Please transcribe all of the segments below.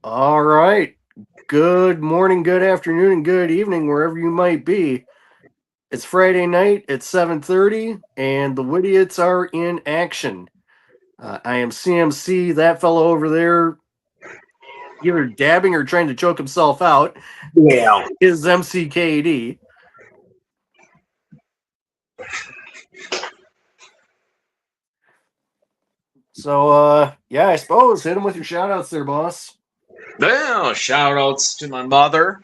All right. Good morning, good afternoon, and good evening, wherever you might be. It's Friday night at 7:30, and the Widiots are in action. I am CMC. That fellow over there, either dabbing or trying to choke himself out, Yeah. is MCKD. So, yeah, I suppose hit him with your shout-outs there, boss. Well, shout outs to my mother.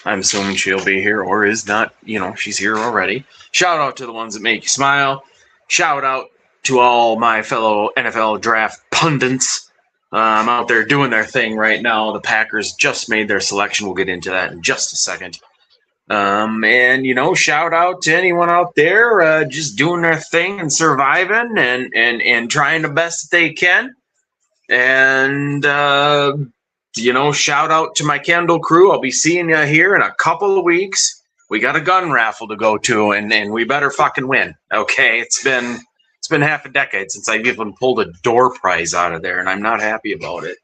I'm assuming she'll be here or is not, she's here already. Shout out to the ones that make you smile. Shout out to all my fellow NFL draft pundits. Out there doing their thing right now. The Packers just made their selection. We'll get into that in just a second. And shout out to anyone out there just doing their thing and surviving and trying the best that they can. And shout out to my Kendall crew. I'll be seeing you here in a couple of weeks. We got a gun raffle to go to, and we better fucking win. Okay, it's been half a decade since I've even pulled a door prize out of there, and I'm not happy about it.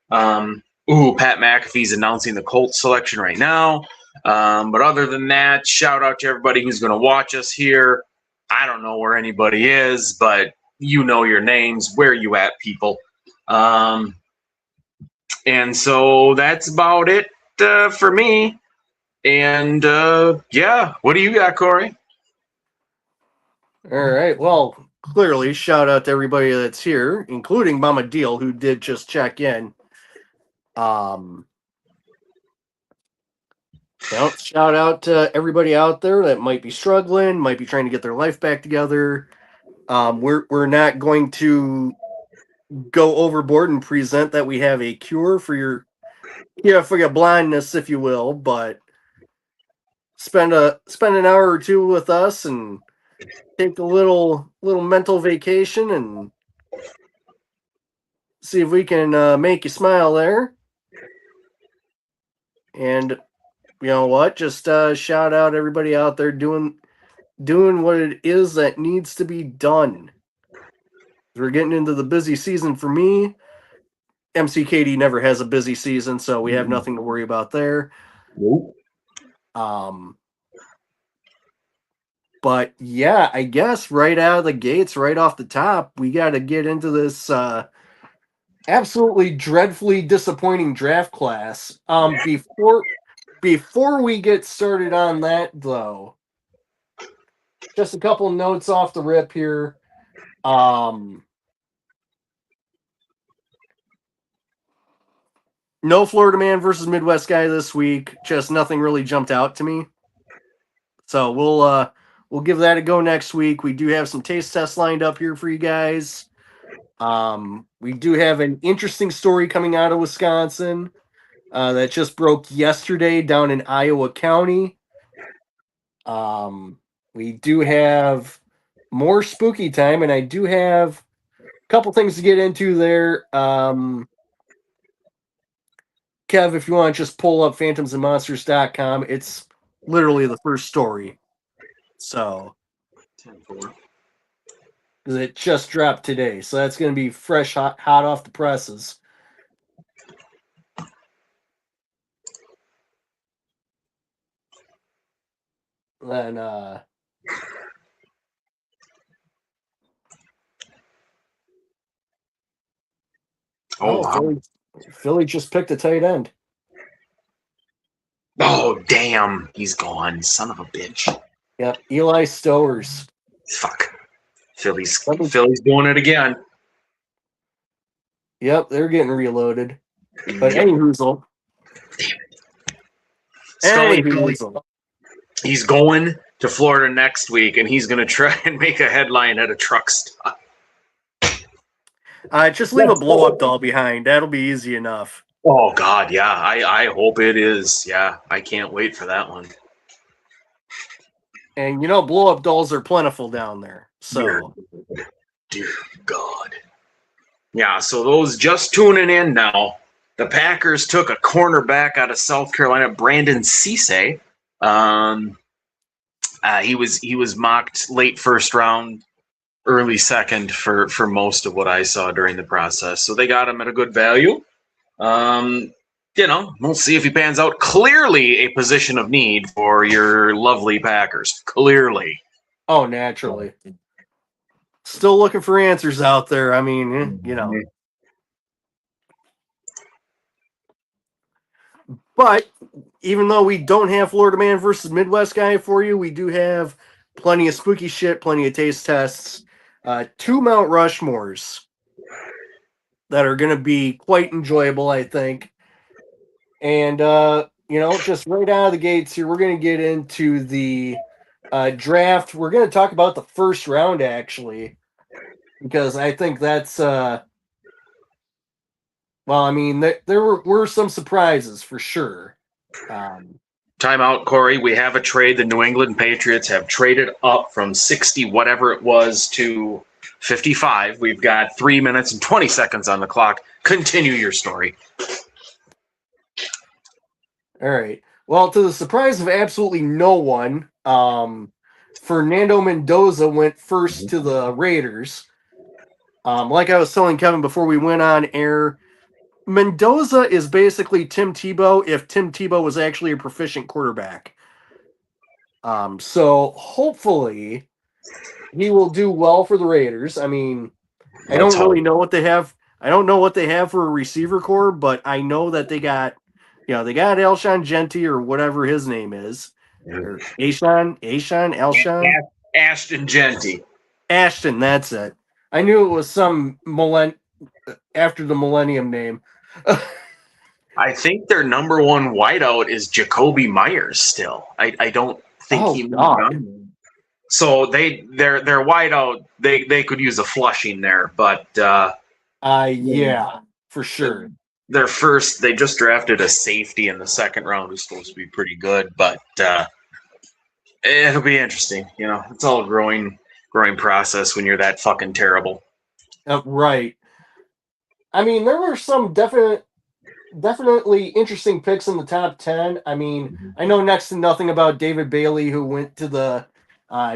Pat McAfee's announcing the Colts selection right now. But other than that, shout out to everybody who's going to watch us here. I don't know where anybody is, but you know your names. Where you at, people? And so that's about it for me. And yeah, what do you got, Corey? All right. Well, clearly, shout out to everybody that's here, including Mama Deal, who did just check in. Shout out to everybody out there that might be struggling, might be trying to get their life back together. We're not going to go overboard and present that we have a cure for your blindness, if you will, but spend an hour or two with us and take a little mental vacation and see if we can make you smile there. And you know what? Just shout out everybody out there doing what it is that needs to be done. We're getting into the busy season for me. MCKD never has a busy season, so we have nothing to worry about there. Nope. But yeah, I guess right out of the gates, right off the top, we got to get into this absolutely dreadfully disappointing draft class. Before we get started on that, though, just a couple notes off the rip here. No Florida man versus Midwest guy this week. Just nothing really jumped out to me. So we'll give that a go next week. We do have some taste tests lined up here for you guys. We do have an interesting story coming out of Wisconsin that just broke yesterday down in Iowa County. We do have more spooky time, and I do have a couple things to get into there. Kev, if you want to just pull up phantomsandmonsters.com, it's literally the first story. So, because it just dropped today. So that's going to be fresh, hot off the presses. Then, wow. Philly just picked a tight end. Oh, damn. He's gone. Son of a bitch. Yep, Eli Stowers. Fuck. Philly's doing it again. Yep, they're getting reloaded. But any hoozle. He's going to Florida next week, and he's going to try and make a headline at a truck stop. Just leave a blow-up doll behind. That'll be easy enough. Oh, God, yeah. I hope it is. Yeah, I can't wait for that one. And, blow-up dolls are plentiful down there. So, Dear God. Yeah, so those just tuning in now, the Packers took a cornerback out of South Carolina, Brandon Cisse. He was mocked late first round, early second for most of what I saw during the process. So they got him at a good value. we'll see if he pans out. Clearly a position of need for your lovely Packers. Clearly. Oh, naturally. Still looking for answers out there. I mean, But even though we don't have Florida Man versus Midwest guy for you, we do have plenty of spooky shit, plenty of taste tests, 2 Mount Rushmores that are going to be quite enjoyable, I think. And, just right out of the gates here, we're going to get into the draft. We're going to talk about the first round, actually, because I think that's, there were some surprises for sure. Timeout, Corey. We have a trade. The New England Patriots have traded up from 60, whatever it was, to 55. We've got 3 minutes and 20 seconds on the clock. Continue your story. All right. Well, to the surprise of absolutely no one, Fernando Mendoza went first to the Raiders. Like I was telling Kevin before we went on air, Mendoza is basically Tim Tebow if Tim Tebow was actually a proficient quarterback. So hopefully he will do well for the Raiders. I mean, I don't really know what they have. I don't know what they have for a receiver core, but I know that they got, they got Alshon Jeanty or whatever his name is. Or Ashton Jeanty. Ashton, that's it. I knew it was some after the Millennium name. I think their number one wideout is Jacoby Myers still. I don't think he moved on. So their wideout, they could use a flushing there, but yeah, for sure. They just drafted a safety in the second round who's supposed to be pretty good, but it'll be interesting. It's all a growing process when you're that fucking terrible. Right. I mean, there were some definitely interesting picks in the top 10. I mean, I know next to nothing about David Bailey, who went to the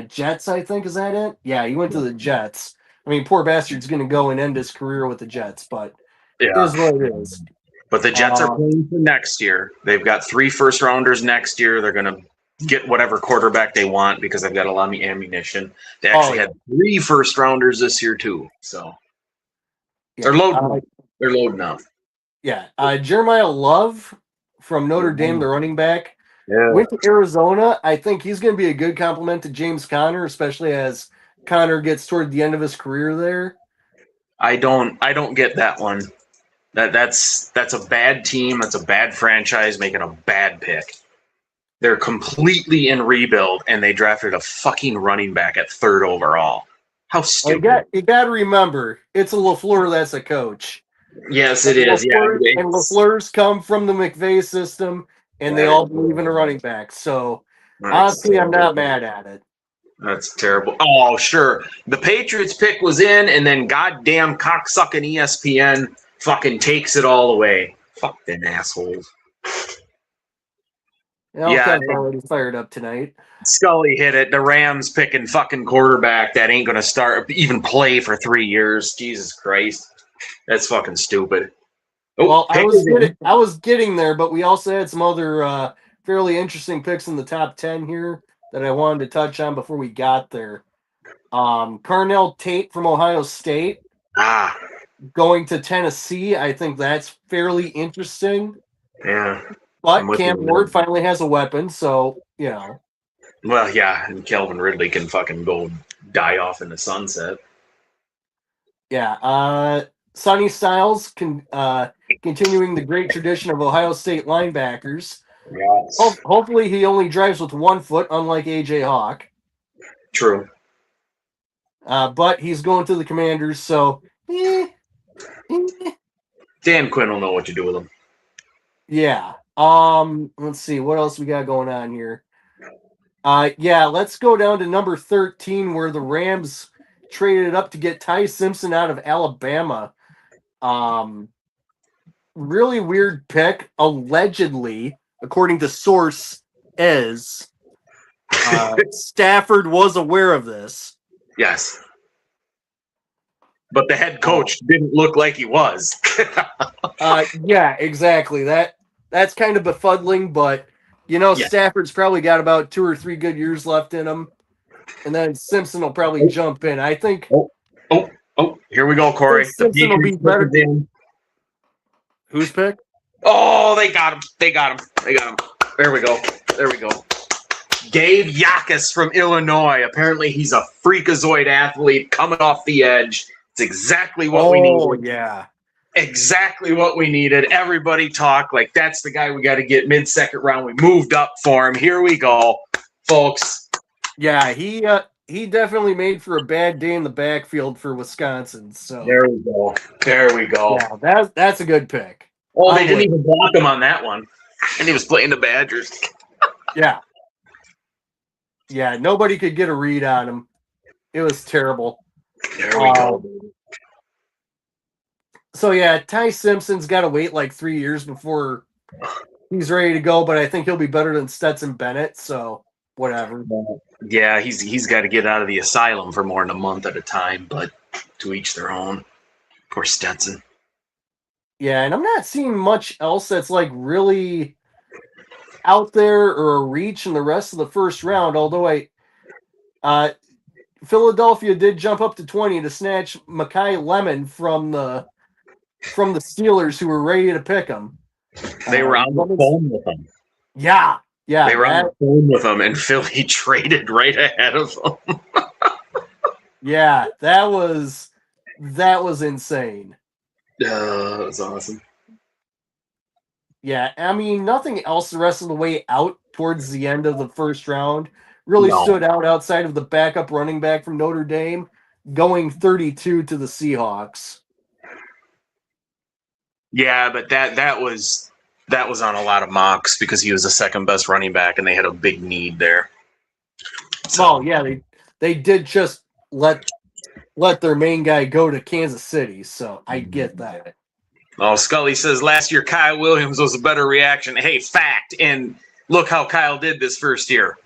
Jets, I think. Is that it? Yeah, he went to the Jets. I mean, poor bastard's going to go and end his career with the Jets, but it is what it is. But the Jets are playing for next year. They've got 3 first-rounders next year. They're going to get whatever quarterback they want because they've got a lot of ammunition. They actually had 3 first-rounders this year, too. So they're loading. They're loading up. Yeah. Jeremiah Love from Notre Dame, the running back, went to Arizona. I think he's going to be a good compliment to James Conner, especially as Conner gets toward the end of his career there. I don't get that one. That's a bad team. That's a bad franchise making a bad pick. They're completely in rebuild, and they drafted a fucking running back at 3rd overall. How stupid! You got to remember, it's a LaFleur that's a coach. Yes, it is. And LaFleur's come from the McVay system, and they all believe in a running back. So honestly, I'm not mad at it. That's terrible. Oh, sure. The Patriots pick was in, and then goddamn cocksucking ESPN fucking takes it all away. Fuck them assholes. Yeah, already fired up tonight. Scully hit it. The Rams picking fucking quarterback that ain't going to even play for 3 years. Jesus Christ. That's fucking stupid. Well, I was getting there, but we also had some other fairly interesting picks in the top 10 here that I wanted to touch on before we got there. Carnell Tate from Ohio State. Going to Tennessee. I think that's fairly interesting. Yeah. But Cam Ward finally has a weapon, so, Well, yeah, and Calvin Ridley can fucking go die off in the sunset. Yeah. Sonny Styles continuing the great tradition of Ohio State linebackers. Yes. Hopefully he only drives with 1 foot, unlike AJ Hawk. True. But he's going to the Commanders, so Dan Quinn will know what to do with him. Yeah. Let's see what else we got going on here. Let's go down to number 13 where the Rams traded up to get Ty Simpson out of Alabama. Really weird pick. Allegedly, according to source, Stafford was aware of this. Yes. But the head coach didn't look like he was. Yeah, exactly. That that's kind of befuddling, but Yeah. Stafford's probably got about 2 or 3 good years left in him, and then Simpson will probably jump in. I think. Oh, here we go, Corey. The Simpson will be Patriots better. pick is in. Who's pick? Oh, they got him. They got him. They got him. There we go. There we go. Gabe Yakus from Illinois. Apparently, he's a freakazoid athlete coming off the edge. It's exactly what we needed. Oh, yeah. Exactly what we needed. Everybody talk like that's the guy we got to get mid-second round. We moved up for him. Here we go, folks. Yeah, he definitely made for a bad day in the backfield for Wisconsin. So there we go. There we go. Yeah, that's a good pick. Oh, they didn't even block him on that one, and he was playing the Badgers. Yeah. Yeah, nobody could get a read on him. It was terrible. There we go. So, yeah, Ty Simpson's got to wait like 3 years before he's ready to go, but I think he'll be better than Stetson Bennett, so whatever. Yeah, he's got to get out of the asylum for more than a month at a time, but to each their own. Poor Stetson. Yeah, and I'm not seeing much else that's like really out there or a reach in the rest of the first round, although Philadelphia did jump up to 20 to snatch Makai Lemon from the Steelers who were ready to pick him. They were on the phone with him. Yeah. They were on the phone with him, and Philly traded right ahead of them. Yeah, that was insane. That was awesome. Yeah, I mean, nothing else the rest of the way out towards the end of the first round really stood out outside of the backup running back from Notre Dame going 32 to the Seahawks. Yeah, but that was on a lot of mocks because he was the second best running back, and they had a big need there. So, well, yeah, they did just let their main guy go to Kansas City, so I get that. Oh, Scully says last year Kyle Williams was a better reaction. Hey, fact, and look how Kyle did this first year.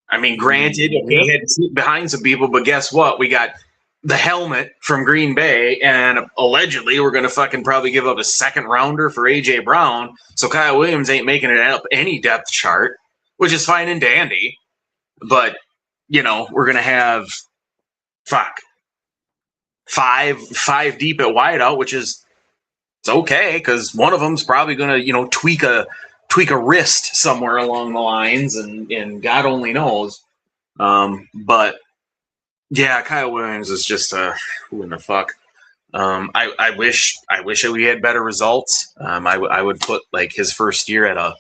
I mean, granted, he had to sit behind some people, but guess what? We got the helmet from Green Bay, and allegedly we're going to fucking probably give up a second rounder for A.J. Brown, so Kyle Williams ain't making it up any depth chart, which is fine and dandy, but, we're going to have, five deep at wideout, which is it's okay because one of them's probably going to tweak a wrist somewhere along the lines, and God only knows. But yeah, Kyle Williams is just who in the fuck. I wish we had better results. I would put like his first year at a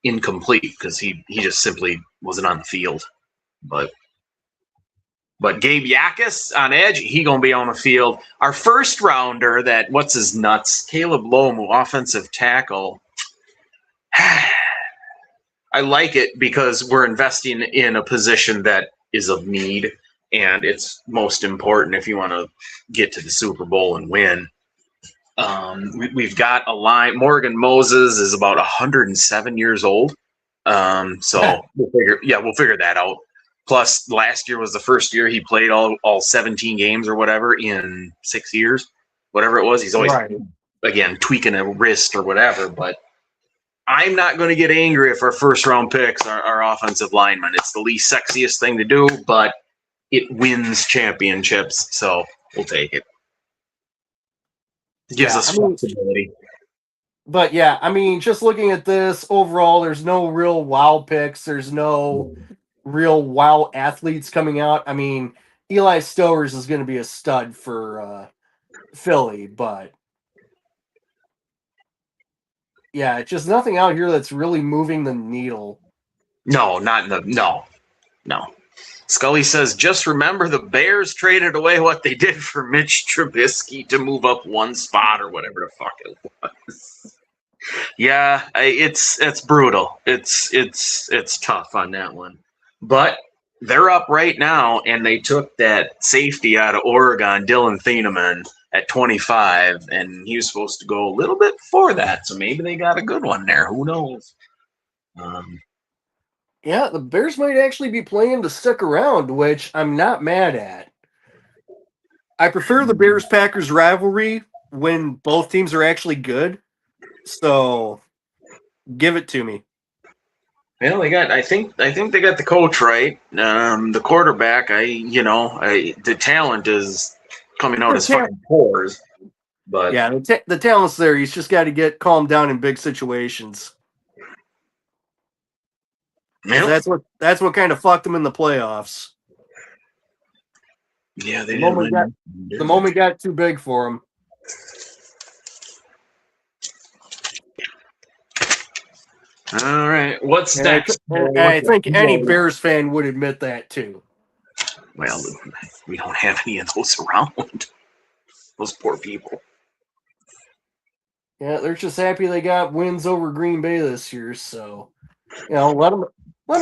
incomplete because he just simply wasn't on the field, But Gabe Yakus on edge, he going to be on the field. Our first rounder what's his nuts? Caleb Lomu, offensive tackle. I like it because we're investing in a position that is of need, and it's most important if you want to get to the Super Bowl and win. We've got a line. Morgan Moses is about 107 years old. So we'll figure that out. Plus, last year was the first year he played all 17 games or whatever in 6 years, whatever it was. He's always, again, tweaking a wrist or whatever. But I'm not going to get angry if our first-round picks are offensive linemen. It's the least sexiest thing to do, but it wins championships, so we'll take it. It gives us flexibility. But, yeah, I mean, just looking at this, overall, there's no real wow picks. There's no real wow athletes coming out. I mean, Eli Stowers is going to be a stud for Philly, but yeah, it's just nothing out here that's really moving the needle. No. Scully says, just remember the Bears traded away what they did for Mitch Trubisky to move up one spot or whatever the fuck it was. Yeah, it's brutal. It's tough on that one. But they're up right now, and they took that safety out of Oregon, Dylan Thieneman, at 25, and he was supposed to go a little bit before that, so maybe they got a good one there. Who knows? Yeah, the Bears might actually be playing to stick around, which I'm not mad at. I prefer the Bears-Packers rivalry when both teams are actually good. So give it to me. Well, they got. I think they got the coach right. The quarterback. The talent is coming out The as ta- fucking pores. But yeah, the talent's there. He's just got to get calmed down in big situations. 'Cause that's what kind of fucked him in the playoffs. yeah, they The didn't moment win. the moment got too big for him. All right, what's And next? I think any Bears fan would admit that too. Well, we don't have any of those around. Those poor people. Yeah, they're just happy they got wins over Green Bay this year. So, let them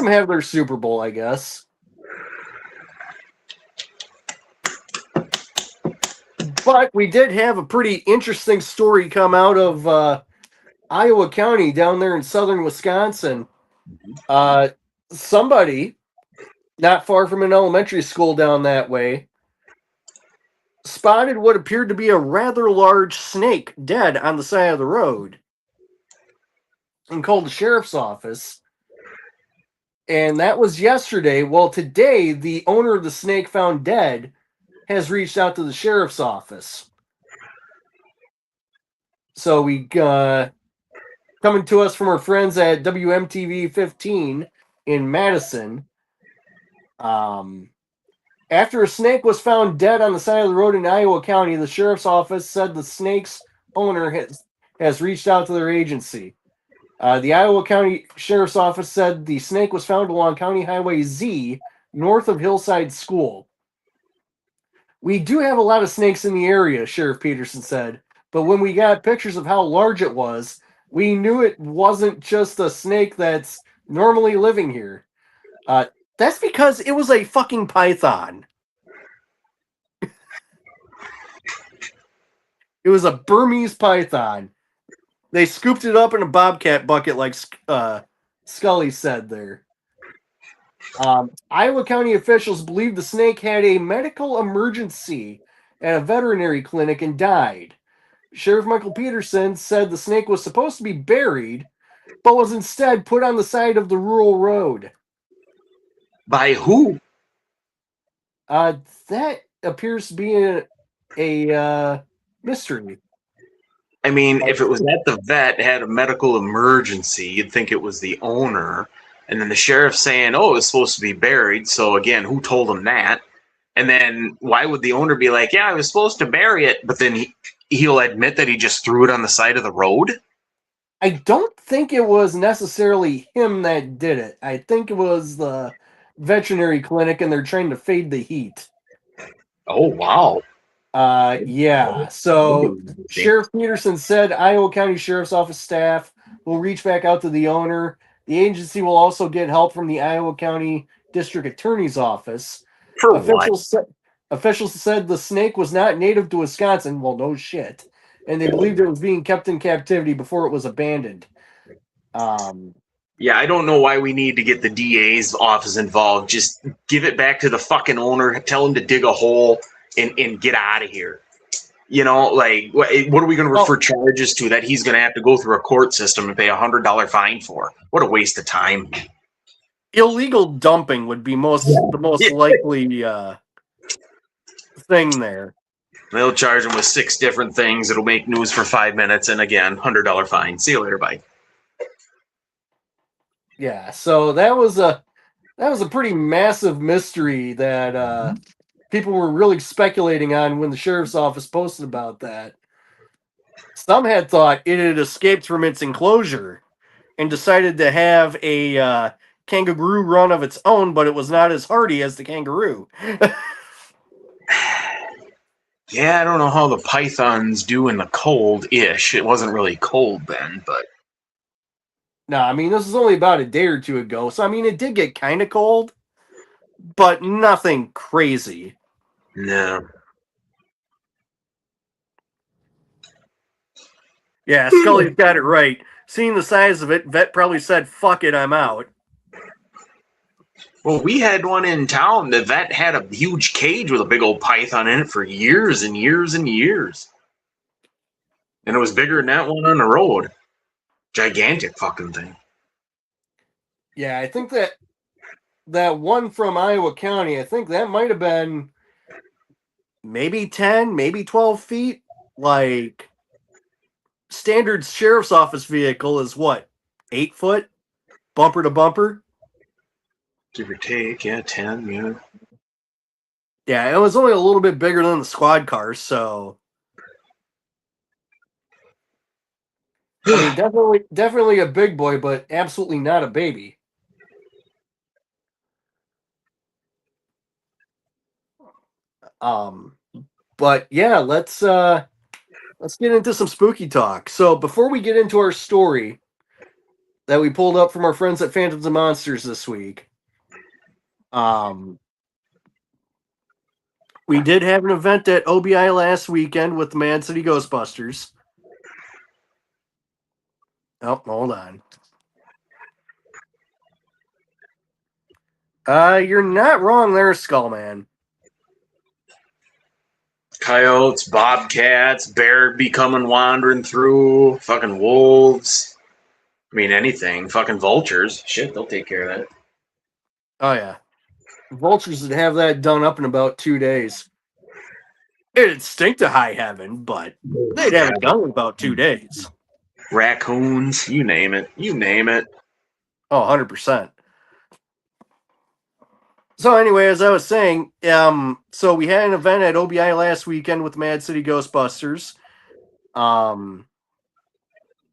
have their Super Bowl, I guess. But we did have a pretty interesting story come out of Iowa County down there in southern Wisconsin. Somebody not far from an elementary school down that way spotted what appeared to be a rather large snake dead on the side of the road and called the sheriff's office. And that was yesterday. Well, today, the owner of the snake found dead has reached out to the sheriff's office. So we coming to us from our friends at WMTV 15 in Madison. After a snake was found dead on the side of the road in Iowa County, the sheriff's office said the snake's owner has reached out to their agency. The Iowa County Sheriff's Office said the snake was found along County Highway Z, north of Hillside School. We do have a lot of snakes in the area, Sheriff Peterson said, but when we got pictures of how large it was, we knew it wasn't just a snake that's normally living here. That's because it was a fucking python. It was a Burmese python. They scooped it up in a bobcat bucket, like Scully said there. Iowa County officials believe the snake had a medical emergency at a veterinary clinic and died. Sheriff Michael Peterson said the snake was supposed to be buried, but was instead put on the side of the rural road. By who? That appears to be a mystery. I mean, if it was at the vet, had a medical emergency, you'd think it was the owner. And then the sheriff's saying, oh, it was supposed to be buried. So again, who told him that? And then why would the owner be like, yeah, I was supposed to bury it, but then he'll admit that he just threw it on the side of the road? I don't think it was necessarily him that did it. I think it was the veterinary clinic, and they're trying to fade the heat. Oh, wow. Yeah. So Sheriff Peterson said Iowa County Sheriff's Office staff will reach back out to the owner. The agency will also get help from the Iowa County District Attorney's Office. For Officials said the snake was not native to Wisconsin. Well, no shit. And they believed it was being kept in captivity before it was abandoned. Yeah, I don't know why we need to get the DA's office involved. Just give it back to the fucking owner. Tell him to dig a hole and get out of here. You know, like, what are we going to refer charges to that he's going to have to go through a court system and pay $100 fine for? What a waste of time. Illegal dumping would be the most likely thing there. They'll charge him with 6 different things. It'll make news for 5 minutes, and again, $100 fine. See you later, bye. Yeah, so that was a pretty massive mystery that people were really speculating on when the sheriff's office posted about that. Some had thought it had escaped from its enclosure and decided to have a kangaroo run of its own, but it was not as hardy as the kangaroo. Yeah, I don't know how the pythons do in the cold-ish. It wasn't really cold then, but... No, I mean, this was only about a day or two ago, so I mean, it did get kind of cold, but nothing crazy. No. Yeah, Scully's got it right. Seeing the size of it, vet probably said, fuck it, I'm out. Well, we had one in town. The vet had a huge cage with a big old python in it for years and years and years. And it was bigger than that one on the road. Gigantic fucking thing. Yeah, I think that one from Iowa County, I think that might have been maybe 10, maybe 12 feet. Like, standard sheriff's office vehicle is what? 8 foot? Bumper to bumper? Give or take, yeah, 10, yeah. Yeah, it was only a little bit bigger than the squad car, so I mean, definitely a big boy, but absolutely not a baby. Um, but yeah, let's get into some spooky talk. So before we get into our story that we pulled up from our friends at Phantoms and Monsters this week, we did have an event at OBI last weekend with the Mad City Ghostbusters. Oh, hold on. You're not wrong there, Skullman. Coyotes, bobcats, bear be coming wandering through, fucking wolves. I mean, anything. Fucking vultures. Shit, they'll take care of that. Oh yeah, vultures would have that done up in about 2 days. It'd stink to high heaven, but they'd have it done in about 2 days. Raccoons, you name it. You name it. Oh, 100%. So anyway, as I was saying, so we had an event at OBI last weekend with Mad City Ghostbusters.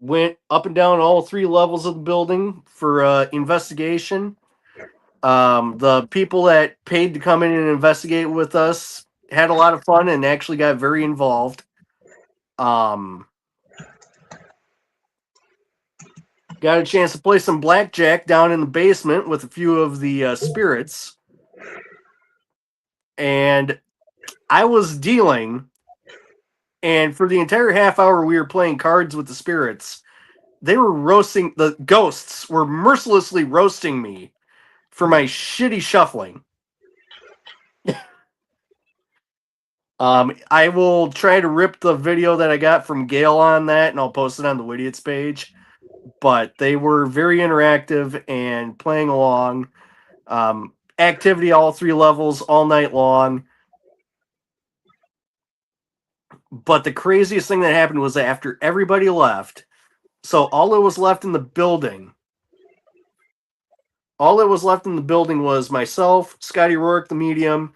Went up and down all 3 levels of the building for investigation. The people that paid to come in and investigate with us had a lot of fun and actually got very involved. Got a chance to play some blackjack down in the basement with a few of the spirits. And I was dealing, and for the entire half hour we were playing cards with the spirits, they were roasting, the ghosts were mercilessly roasting me for my shitty shuffling. I will try to rip the video that I got from Gail on that, and I'll post it on the Widiots page. But they were very interactive and playing along. Activity all 3 levels all night long. But the craziest thing that happened was that after everybody left, so all that was left in the building was myself, Scotty Rourke, the medium,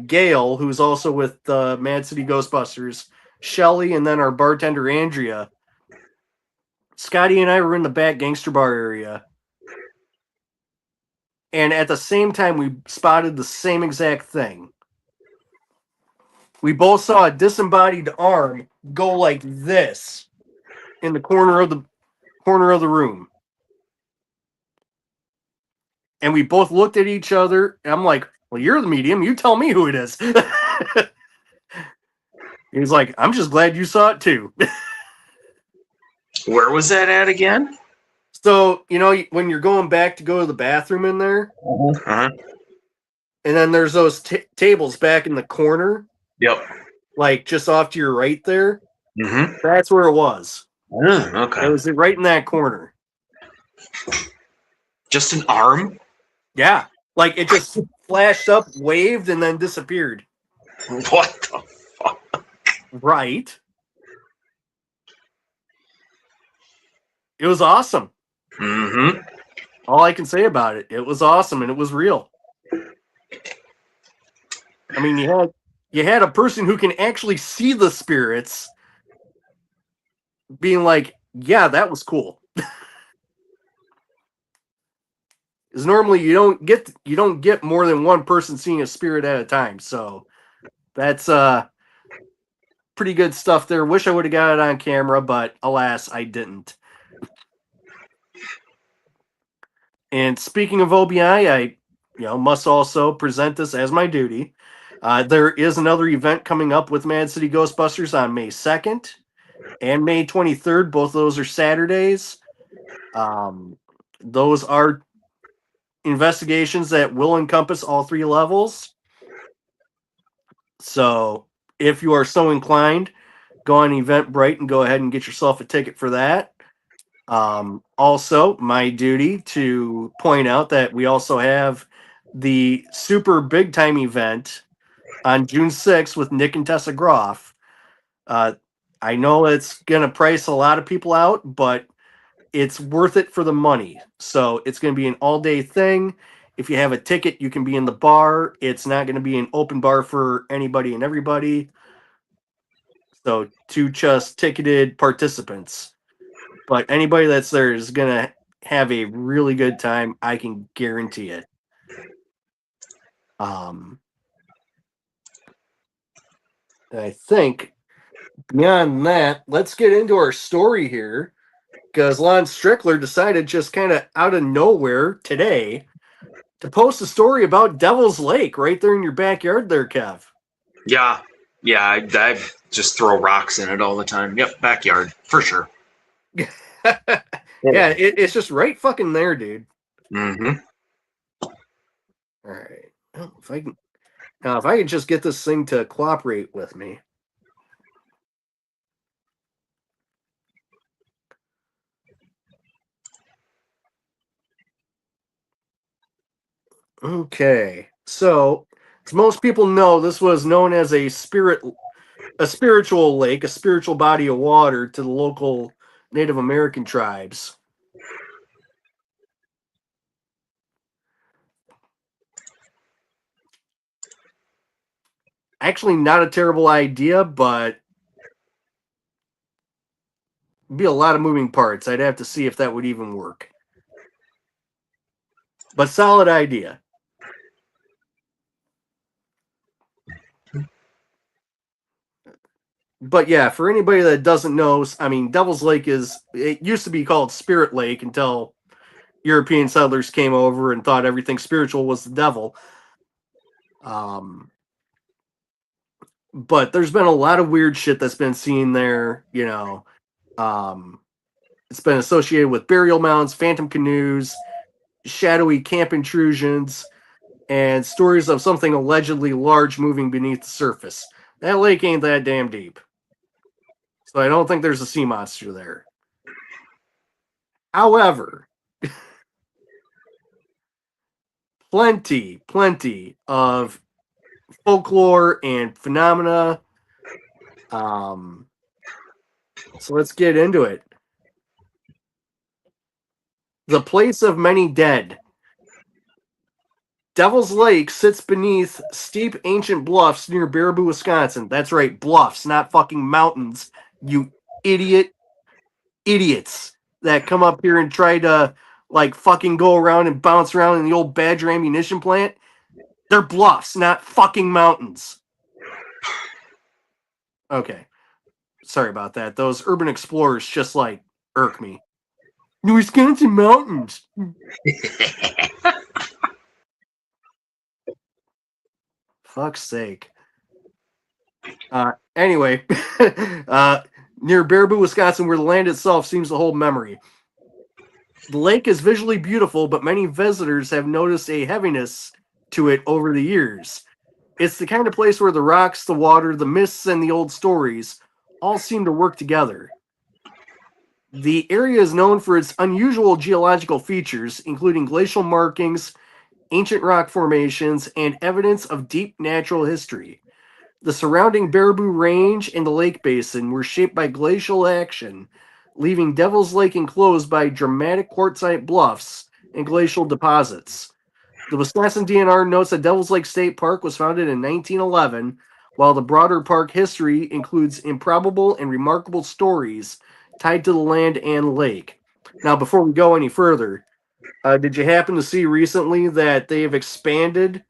Gail, who's also with the Mad City Ghostbusters, Shelly, and then our bartender, Andrea. Scotty and I were in the back gangster bar area. And at the same time, we spotted the same exact thing. We both saw a disembodied arm go like this in the corner of the room. And we both looked at each other, and I'm like, well, you're the medium. You tell me who it is. He's like, I'm just glad you saw it too. Where was that at again? So, when you're going back to go to the bathroom in there, Uh-huh. and then there's those tables back in the corner. Yep. Like just off to your right there. Mm-hmm. That's where it was. Okay. It was right in that corner. Just an arm? Yeah. Like it just flashed up, waved, and then disappeared. What the fuck? Right. It was awesome. Mm-hmm. All I can say about it. It was awesome and it was real. I mean, you had a person who can actually see the spirits being like, yeah, that was cool. Because normally you don't get more than one person seeing a spirit at a time. So that's pretty good stuff there. Wish I would have got it on camera, but alas, I didn't. And speaking of OBI, I must also present this as my duty. There is another event coming up with Mad City Ghostbusters on May 2nd and May 23rd. Both of those are Saturdays. Those are investigations that will encompass all 3 levels. So if you are so inclined, go on Eventbrite and go ahead and get yourself a ticket for that. Also, my duty to point out that we also have the super big time event on June 6th with Nick and Tessa Groff. I know it's going to price a lot of people out, but it's worth it for the money. So it's going to be an all day thing. If you have a ticket, you can be in the bar. It's not going to be an open bar for anybody and everybody. So to just ticketed participants. But anybody that's there is going to have a really good time. I can guarantee it. I think beyond that, let's get into our story here. Because Lon Strickler decided just kind of out of nowhere today to post a story about Devil's Lake right there in your backyard there, Kev. Yeah. Yeah, I just throw rocks in it all the time. Yep, backyard, for sure. Yeah, it's just right fucking there, dude. Mm-hmm. All right. Oh, if I can just get this thing to cooperate with me. Okay. So, as most people know, this was known as a spiritual lake, a spiritual body of water to the local Native American tribes. Actually, not a terrible idea, but be a lot of moving parts. I'd have to see if that would even work. But solid idea. But yeah, for anybody that doesn't know, I mean, Devil's Lake it used to be called Spirit Lake until European settlers came over and thought everything spiritual was the devil. But there's been a lot of weird shit that's been seen there, you know. It's been associated with burial mounds, phantom canoes, shadowy camp intrusions, and stories of something allegedly large moving beneath the surface. That lake ain't that damn deep. So I don't think there's a sea monster there. However, plenty of folklore and phenomena. So let's get into it. The place of many dead. Devil's Lake sits beneath steep ancient bluffs near Baraboo, Wisconsin. That's right, bluffs, not fucking mountains. You idiots that come up here and try to like fucking go around and bounce around in the old Badger ammunition plant. They're bluffs, not fucking mountains. Okay. Sorry about that. Those urban explorers just like irk me. New Wisconsin mountains. Fuck's sake. Anyway, near Baraboo, Wisconsin, where the land itself seems to hold memory. The lake is visually beautiful, but many visitors have noticed a heaviness to it over the years. It's the kind of place where the rocks, the water, the mists, and the old stories all seem to work together. The area is known for its unusual geological features, including glacial markings, ancient rock formations, and evidence of deep natural history. The surrounding Baraboo Range and the lake basin were shaped by glacial action, leaving Devil's Lake enclosed by dramatic quartzite bluffs and glacial deposits. The Wisconsin DNR notes that Devil's Lake State Park was founded in 1911, while the broader park history includes improbable and remarkable stories tied to the land and lake. Now, before we go any further, did you happen to see recently that they have expanded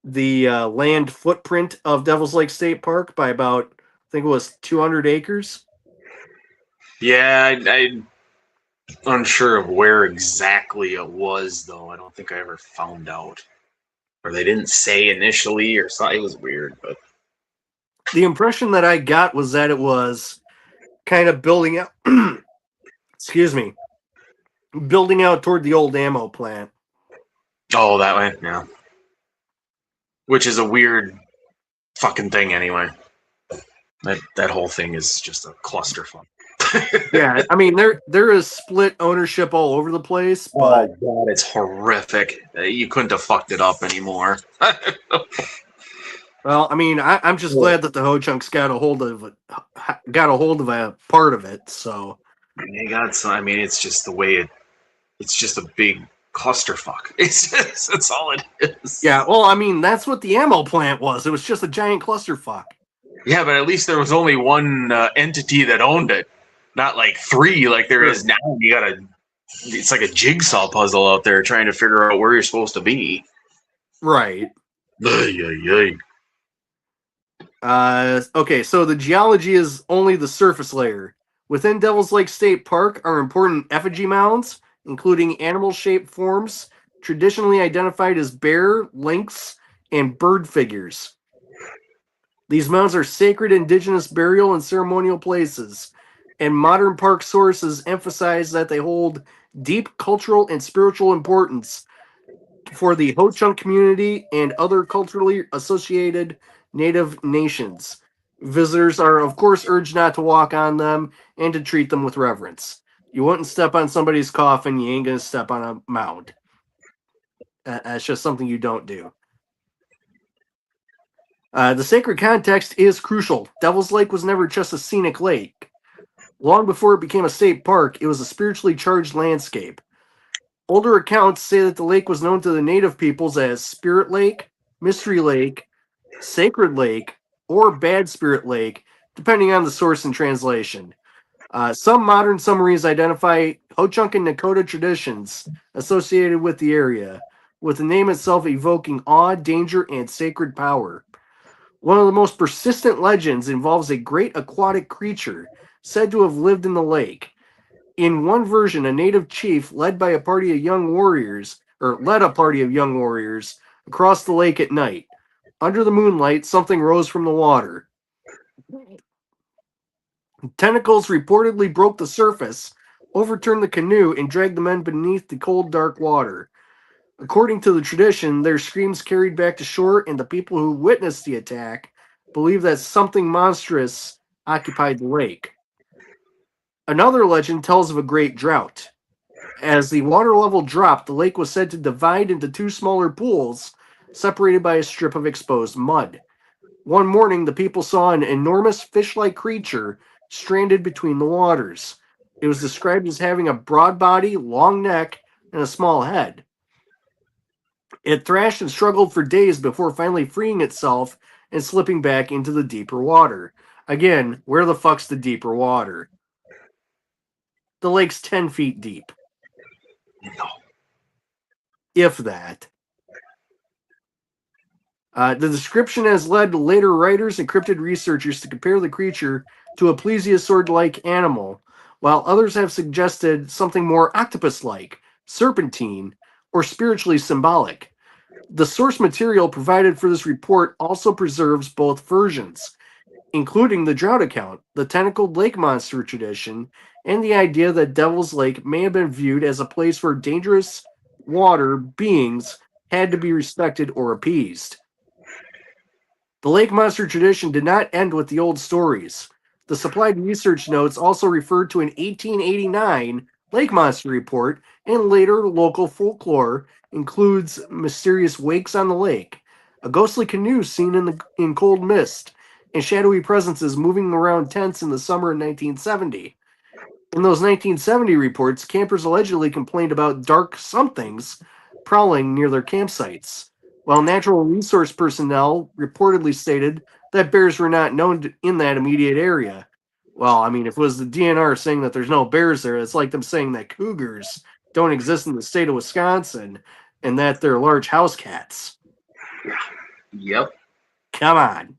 the land footprint of Devil's Lake State Park by about, I think it was 200 acres? Yeah, I'm unsure of where exactly it was, though. I don't think I ever found out. Or they didn't say initially, or something. It was weird, but The impression that I got was that it was kind of building out, excuse me, building out toward the old ammo plant. oh, that way, yeah. Which is a weird fucking thing, anyway. That whole thing is just a clusterfuck. Yeah, I mean there is split ownership all over the place, but Oh god, it's horrific. You couldn't have fucked it up anymore. well, I mean I'm just glad that the Ho Chunks got a hold of a part of it. So They got some. I mean, it's just the way it. It's just a big clusterfuck. That's all it is. yeah, well, I mean that's what the ammo plant was. It was just a giant clusterfuck. Yeah, but at least there was only one entity that owned it, not like three like there is now. You gotta. It's like a jigsaw puzzle out there trying to figure out where you're supposed to be. Right. Ay. Okay, so the geology is only the surface layer. Within Devil's Lake State Park are important effigy mounds, including animal-shaped forms traditionally identified as bear, lynx, and bird figures. These mounds are sacred indigenous burial and ceremonial places, and modern park sources emphasize that they hold deep cultural and spiritual importance for the Ho-Chunk community and other culturally associated native nations. Visitors are, of course, urged not to walk on them and to treat them with reverence. You wouldn't step on somebody's coffin, you ain't going to step on a mound. That's just something you don't do. The sacred context is crucial. Devil's Lake was never just a scenic lake. Long before it became a state park, it was a spiritually charged landscape. Older accounts say that the lake was known to the native peoples as Spirit Lake, Mystery Lake, Sacred Lake, or Bad Spirit Lake, depending on the source and translation. Some modern summaries identify Ho-Chunk and Nakota traditions associated with the area, with the name itself evoking awe, danger, and sacred power. One of the most persistent legends involves a great aquatic creature said to have lived in the lake. In one version, a native chief led a party of young warriors across the lake at night. Under the moonlight, something rose from the water. Tentacles reportedly broke the surface, overturned the canoe, and dragged the men beneath the cold, dark water. According to the tradition, their screams carried back to shore, and the people who witnessed the attack believe that something monstrous occupied the lake. Another legend tells of a great drought. As the water level dropped, the lake was said to divide into two smaller pools, separated by a strip of exposed mud. One morning, the people saw an enormous fish-like creature stranded between the waters. It was described as having a broad body, long neck, and a small head. It thrashed and struggled for days before finally freeing itself and slipping back into the deeper water. Again, where the fuck's the deeper water? The lake's 10 feet deep. No. If that. The description has led later writers and cryptid researchers to compare the creature to a plesiosaur-like animal, while others have suggested something more octopus-like, serpentine, or spiritually symbolic. The source material provided for this report also preserves both versions, including the drought account, the tentacled lake monster tradition, and the idea that Devil's Lake may have been viewed as a place where dangerous water beings had to be respected or appeased. The lake monster tradition did not end with the old stories. The supplied research notes also referred to an 1889 lake monster report, and later local folklore includes mysterious wakes on the lake, a ghostly canoe seen in cold mist, and shadowy presences moving around tents in the summer of 1970. In those 1970 reports, campers allegedly complained about dark somethings prowling near their campsites, while natural resource personnel reportedly stated that bears were not known in that immediate area. Well, I mean, if it was the DNR saying that there's no bears there, it's like them saying that cougars don't exist in the state of Wisconsin and that they're large house cats. Yep. Come on.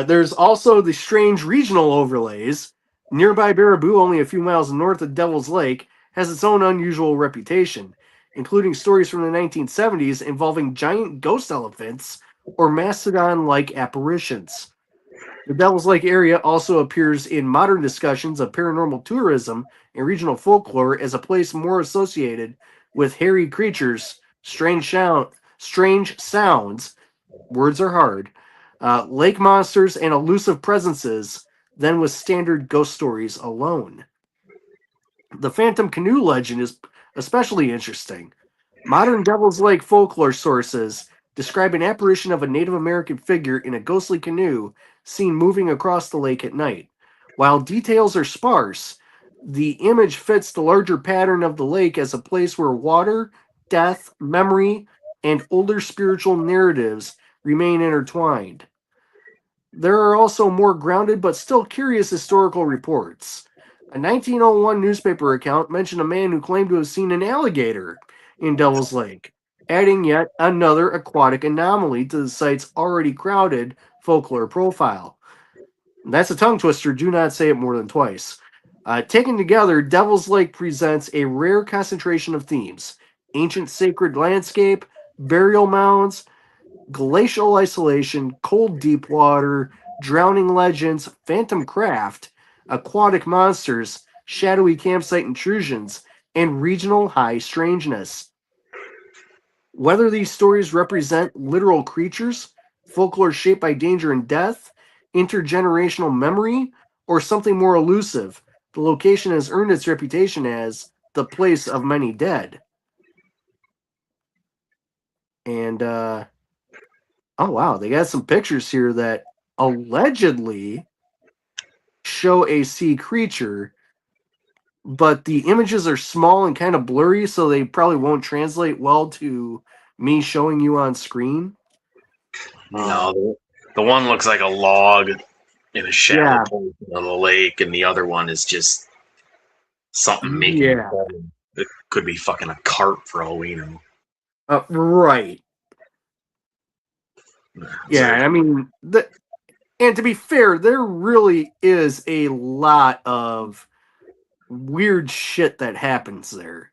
There's also the strange regional overlays. Nearby Baraboo, only a few miles north of Devil's Lake, has its own unusual reputation, including stories from the 1970s involving giant ghost elephants or mastodon-like apparitions. The Devil's Lake area also appears in modern discussions of paranormal tourism and regional folklore as a place more associated with hairy creatures, strange sounds, words are hard, lake monsters, and elusive presences than with standard ghost stories alone. The Phantom Canoe legend is especially interesting. Modern Devil's Lake folklore sources describe an apparition of a Native American figure in a ghostly canoe seen moving across the lake at night. While details are sparse, the image fits the larger pattern of the lake as a place where water, death, memory, and older spiritual narratives remain intertwined. There are also more grounded but still curious historical reports. A 1901 newspaper account mentioned a man who claimed to have seen an alligator in Devil's Lake, adding yet another aquatic anomaly to the site's already crowded folklore profile. That's a tongue twister. Do not say it more than twice. Taken together, Devil's Lake presents a rare concentration of themes: ancient sacred landscape, burial mounds, glacial isolation, cold deep water, drowning legends, phantom craft, aquatic monsters, shadowy campsite intrusions, and regional high strangeness. Whether these stories represent literal creatures, folklore shaped by danger and death, intergenerational memory, or something more elusive, the location has earned its reputation as the place of many dead. And oh wow, they got some pictures here that allegedly show a sea creature, but the images are small and kind of blurry, so they probably won't translate well to me showing you on screen. No, the one looks like a log in a shallow Yeah, portion of the lake, and the other one is just something making yeah, foam. It could be fucking a carp for all we know. right. Yeah, I mean, and to be fair, there really is a lot of weird shit that happens there.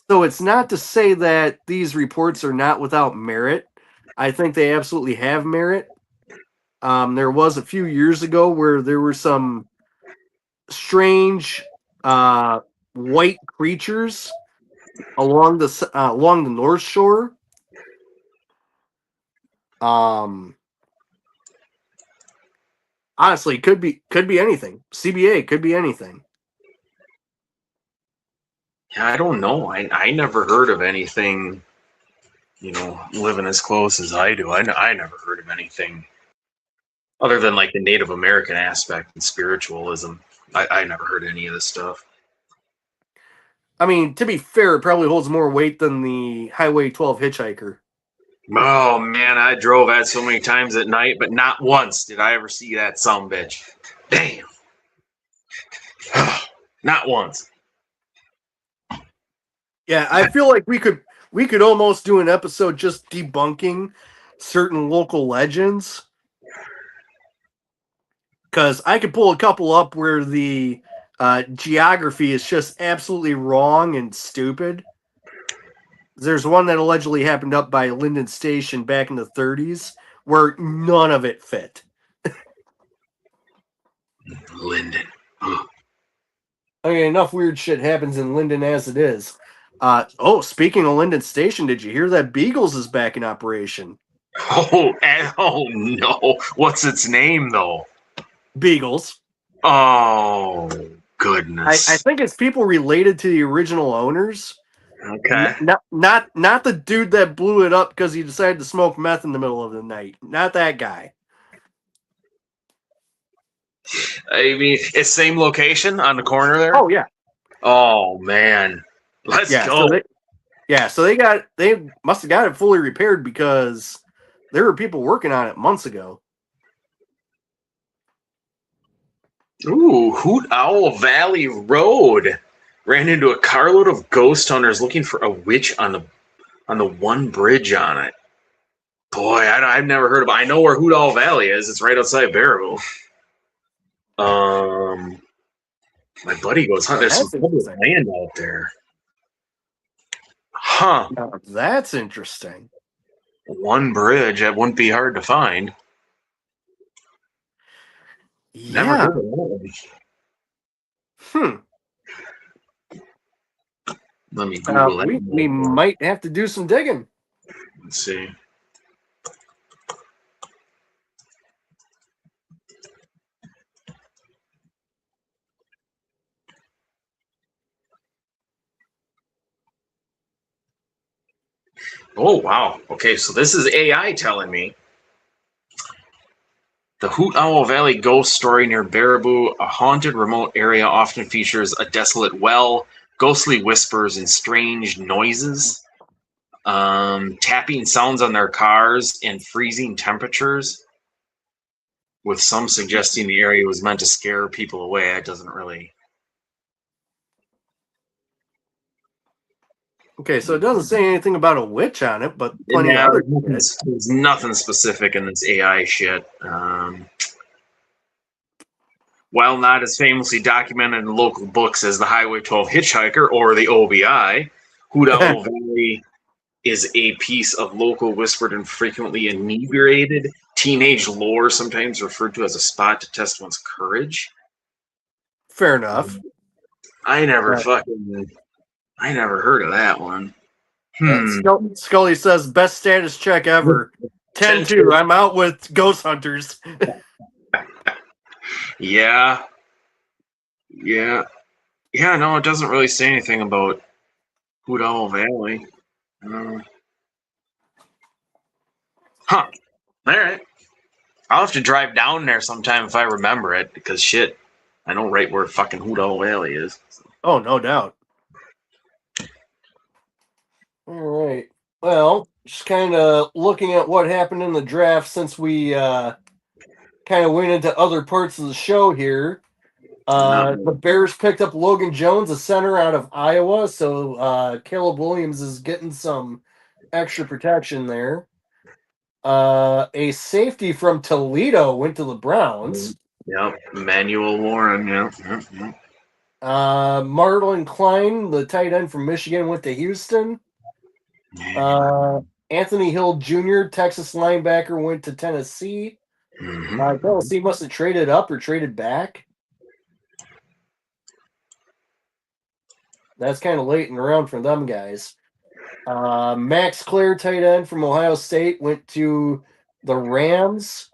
So it's not to say that these reports are not without merit. I think they absolutely have merit. There was a few years ago where there were some strange white creatures along the North Shore. Um, Honestly, could be anything. CBA could be anything. Yeah, I don't know. I never heard of anything, living as close as I do. I never heard of anything other than like the Native American aspect and spiritualism. I never heard any of this stuff. I mean, to be fair, it probably holds more weight than the Highway 12 hitchhiker. Oh man, I drove that so many times at night, but not once did I ever see that sumbitch. Damn. Not once. Yeah, I feel like we could almost do an episode just debunking certain local legends, because I could pull a couple up where the geography is just absolutely wrong and stupid. There's one that allegedly happened up by Linden Station back in the 30s where none of it fit. Linden. I mean, enough weird shit happens in Linden as it is. Speaking of Linden Station, did you hear that Beagles is back in operation? Oh no. What's its name though? Beagles. Oh I goodness. think it's people related to the original owners. Okay. Not the dude that blew it up because he decided to smoke meth in the middle of the night. Not that guy. I mean, it's same location on the corner there. Oh yeah, Oh man. Let's yeah. go. So they must have got it fully repaired because there were people working on it months ago. Ooh, Hoot Owl Valley Road. Ran into a carload of ghost hunters looking for a witch on the one bridge on it. Boy, I've never heard of it. I know where Hoot Owl Valley is. It's right outside Baraboo. My buddy goes hunting. There's some That's public interesting. land out there. Huh. Now, that's interesting. One bridge. That wouldn't be hard to find. Never Yeah. heard of that Hmm. one. Let me Google that. We might have to do some digging. Let's see. Oh, wow. Okay, so this is AI telling me. The Hoot Owl Valley ghost story near Baraboo, a haunted remote area, often features a desolate well, ghostly whispers, and strange noises. Tapping sounds on their cars, and freezing temperatures, with some suggesting the area was meant to scare people away. It doesn't really. Okay, so it doesn't say anything about a witch on it, but plenty of Yeah, other there's nothing specific in this AI shit. While not as famously documented in local books as the Highway 12 Hitchhiker or the OBI, Hoot shit. Owl Valley is a piece of local, whispered, and frequently inebriated teenage lore, sometimes referred to as a spot to test one's courage. Fair enough. I never Uh, I never heard of that one. Scully says, best status check ever. 10-2. I'm out with ghost hunters. Yeah. Yeah. Yeah, no, it doesn't really say anything about Hoot Owl Valley. Huh. All right. I'll have to drive down there sometime if I remember it, because shit, I know right where fucking Hoot Owl Valley is. Oh, no doubt. All right. Well, just kind of looking at what happened in the draft since we kind of went into other parts of the show here. The Bears picked up Logan Jones, a center out of Iowa, so Caleb Williams is getting some extra protection there. A safety from Toledo went to the Browns. Yep, Emmanuel Warren. Yep. Marlon Klein, the tight end from Michigan, went to Houston. Anthony Hill Jr., Texas linebacker, went to Tennessee. Tennessee must have traded up or traded back. That's kind of late in the round for them guys. Max Clare, tight end from Ohio State, went to the Rams.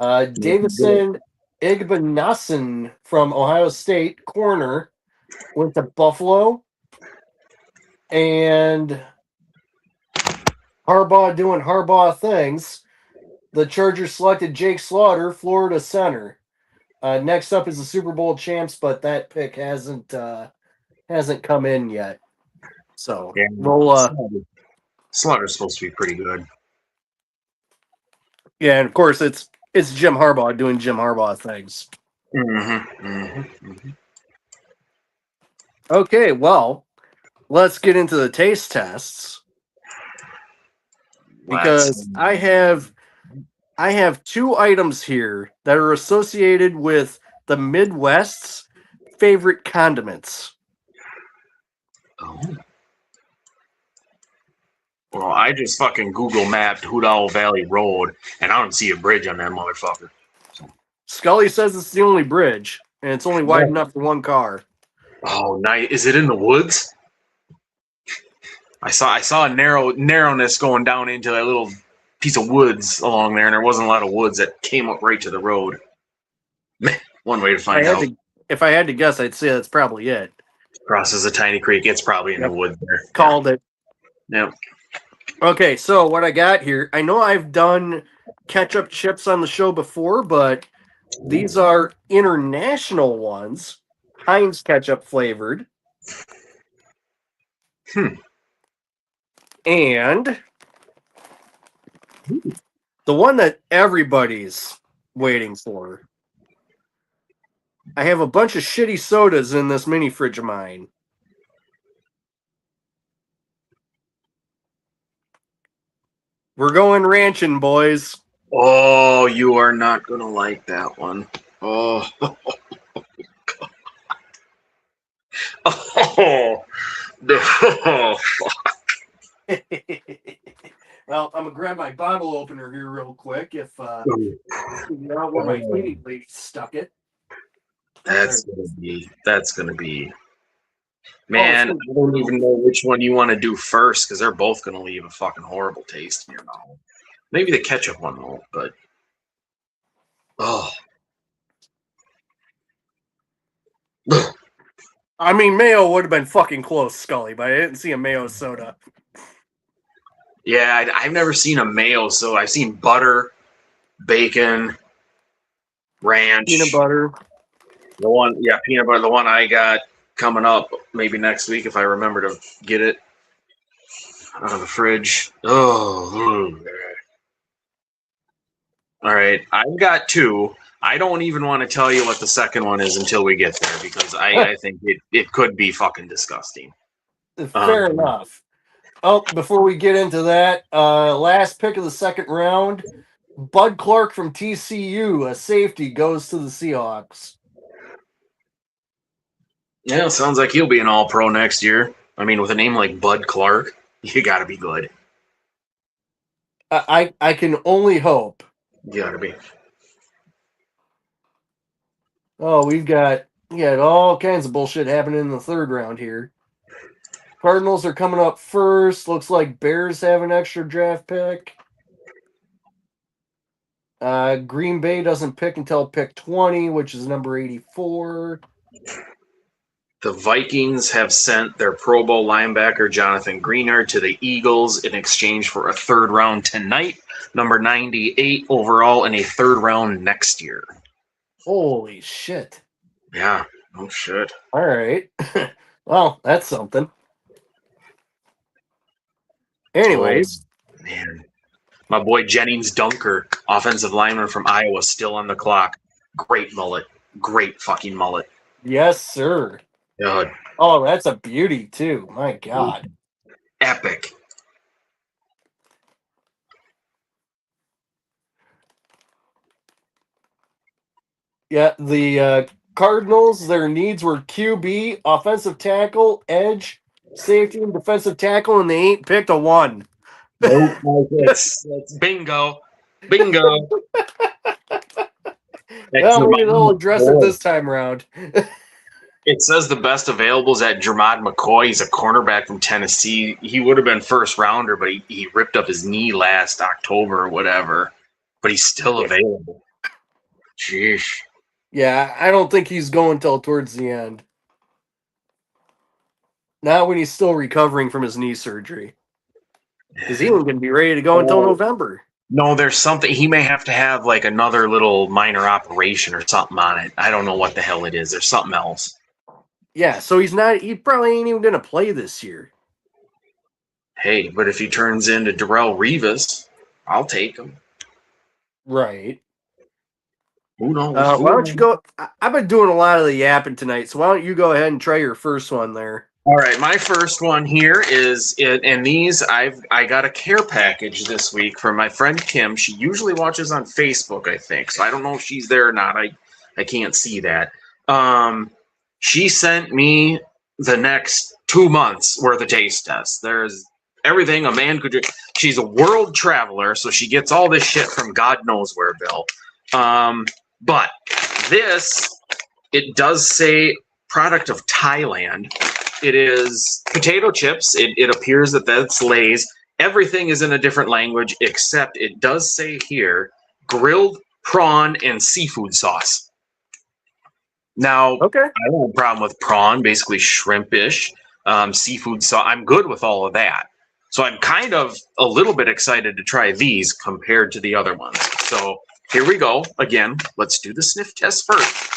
Davison Igbenasson from Ohio State, corner, went to Buffalo. And Harbaugh doing Harbaugh things. The Chargers selected Jake Slaughter, Florida center. Next up is the Super Bowl champs, but that pick hasn't come in yet. So Yeah, we'll Slaughter's supposed to be pretty good. Yeah, and of course it's Jim Harbaugh doing Jim Harbaugh things. Okay, well, let's get into the taste tests because I have 2 items here that are associated with the Midwest's favorite condiments. Oh. Well, I just fucking Google mapped Hoot Owl Valley Road, and I don't see a bridge on that motherfucker. Scully says it's the only bridge, and it's only wide enough for one car. Oh, nice. Is it in the woods? I saw a narrowness going down into that little piece of woods along there, and there wasn't a lot of woods that came up right to the road. One way to find out. If I had to guess, I'd say that's probably it. Crosses a tiny creek. It's probably in the woods there. Called it. Yep. Okay, so what I got here, I know I've done ketchup chips on the show before, but these are international ones, Heinz ketchup flavored. And the one that everybody's waiting for. I have a bunch of shitty sodas in this mini fridge of mine. We're going ranching, boys. Oh, you are not going to like that one. Oh. Oh. Oh, fuck. Well, I'm going to grab my bottle opener here real quick if figure out where my cleaning lady stuck it. That's gonna be man, I don't even know which one you want to do first because they're both gonna leave a fucking horrible taste in your mouth. Maybe the ketchup one won't, but oh. I mean, mayo would have been fucking close, Scully, but I didn't see a mayo soda. Yeah, I've never seen a mayo, so I've seen butter, bacon, ranch. Peanut butter. The one, yeah, peanut butter. The one I got coming up maybe next week if I remember to get it out of the fridge. Oh, all right. I've got two. I don't even want to tell you what the second one is until we get there because I think it could be fucking disgusting. Fair enough. Oh, before we get into that, last pick of the second round, Bud Clark from TCU, a safety, goes to the Seahawks. Yeah, sounds like he'll be an all-pro next year. I mean, with a name like Bud Clark, you got to be good. I can only hope. You got to be. Oh, we got all kinds of bullshit happening in the third round here. Cardinals are coming up first. Looks like Bears have an extra draft pick. Green Bay doesn't pick until pick 20, which is number 84. The Vikings have sent their Pro Bowl linebacker Jonathan Greenard to the Eagles in exchange for a third round tonight, number 98 overall, and a third round next year. Holy shit. Yeah, oh shit. All right. Well, that's something. Anyways. Oh, man. My boy Jennings Dunker, offensive lineman from Iowa, still on the clock. Great mullet. Great fucking mullet. Yes, sir. God. Oh, that's a beauty, too. My God. Epic. Yeah, the Cardinals, their needs were QB, offensive tackle, edge, safety, and defensive tackle, and they ain't picked a one. Nope. That's bingo. Bingo. Well, they'll address it this time around. It says the best available is at Jermod McCoy. He's a cornerback from Tennessee. He would have been first rounder, but he ripped up his knee last October or whatever. But he's still available. Jeez. Yeah, I don't think he's going till towards the end. Not when he's still recovering from his knee surgery. Because he ain't going to be ready to go until November. No, there's something. He may have to have like another little minor operation or something on it. I don't know what the hell it is. There's something else. Yeah, so he probably ain't even going to play this year. Hey, but if he turns into Darrelle Revis, I'll take him. Right. Who knows? Why don't you go? I've been doing a lot of the yapping tonight, so why don't you go ahead and try your first one there? All right, my first one here is it, and these I got a care package this week from my friend Kim. She usually watches on Facebook, I think, so I don't know if she's there or not. I can't see that. She sent me the next 2 months worth of taste tests. There's everything a man could do. She's a world traveler, so she gets all this shit from God knows where, Bill. But this, it does say product of Thailand. It is potato chips. It appears that that's Lay's. Everything is in a different language, except it does say here, grilled prawn and seafood sauce. Now, okay. I don't have a problem with prawn, basically shrimpish, seafood sauce. I'm good with all of that. So I'm kind of a little bit excited to try these compared to the other ones. So here we go. Again, let's do the sniff test first.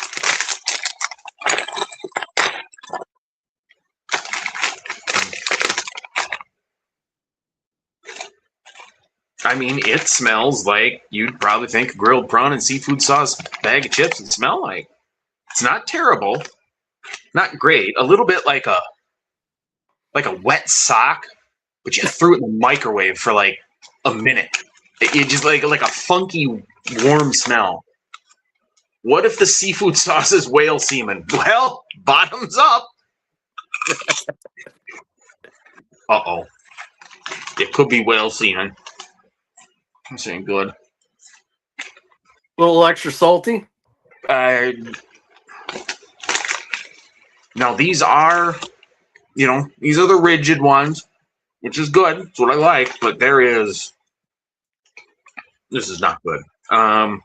I mean, it smells like you'd probably think grilled prawn and seafood sauce bag of chips would smell like. It's not terrible, not great. A little bit like a wet sock, but you threw it in the microwave for like a minute. It just like a funky warm smell. What if the seafood sauce is whale semen? Well, bottoms up. Uh-oh. It could be whale semen. I'm saying good. A little extra salty? Now, these are the rigid ones, which is good. That's what I like, but this is not good. No.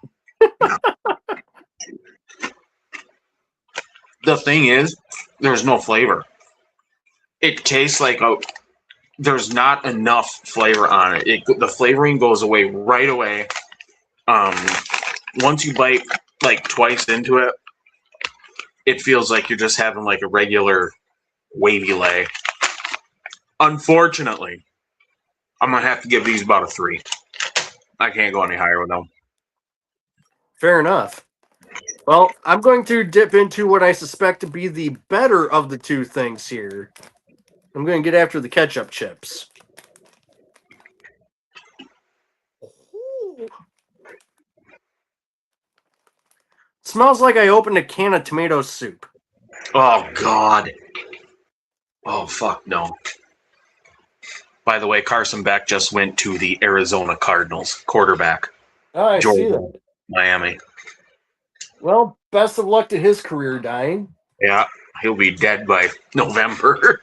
The thing is, there's no flavor. It tastes like there's not enough flavor on it. The flavoring goes away right away. Once you bite like twice into it, it feels like you're just having like a regular wavy lay. Unfortunately, I'm gonna have to give these about a 3. I can't go any higher with them. Fair enough. Well, I'm going to dip into what I suspect to be the better of the two things here. I'm going to get after the ketchup chips. Smells like I opened a can of tomato soup. Oh, God. Oh, fuck no. By the way, Carson Beck just went to the Arizona Cardinals, quarterback. Oh, I see Georgia, that. Miami. Well, best of luck to his career dying. Yeah, he'll be dead by November.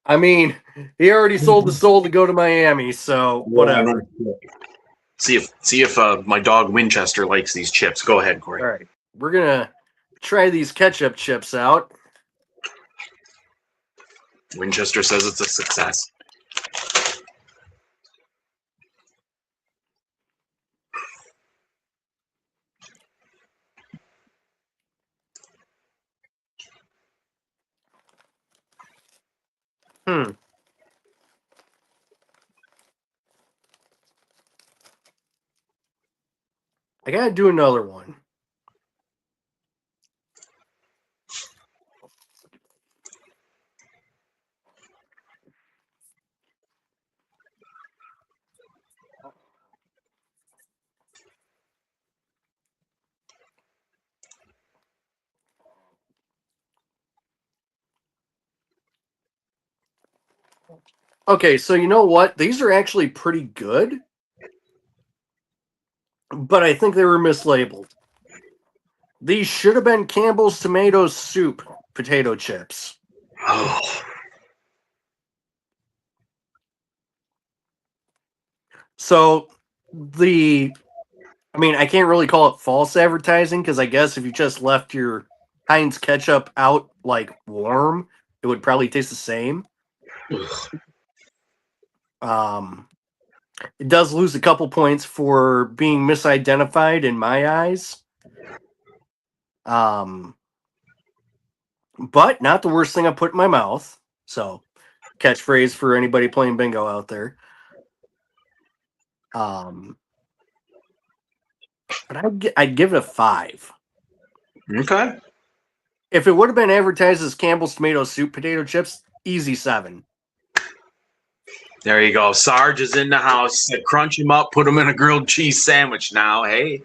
I mean, he already sold the soul to go to Miami, so whatever. See if my dog Winchester likes these chips. Go ahead, Corey. All right, we're gonna try these ketchup chips out. Winchester says it's a success. I gotta do another one. Okay, so you know what? These are actually pretty good, but I think they were mislabeled. These should have been Campbell's Tomato Soup potato chips. Oh. So I can't really call it false advertising because I guess if you just left your Heinz ketchup out like warm, it would probably taste the same. It does lose a couple points for being misidentified in my eyes. But not the worst thing I put in my mouth. So, catchphrase for anybody playing bingo out there. But I'd give it a 5. Okay. If it would have been advertised as Campbell's Tomato Soup potato chips, easy 7. There you go. Sarge is in the house. Said, crunch him up, put him in a grilled cheese sandwich now. Hey,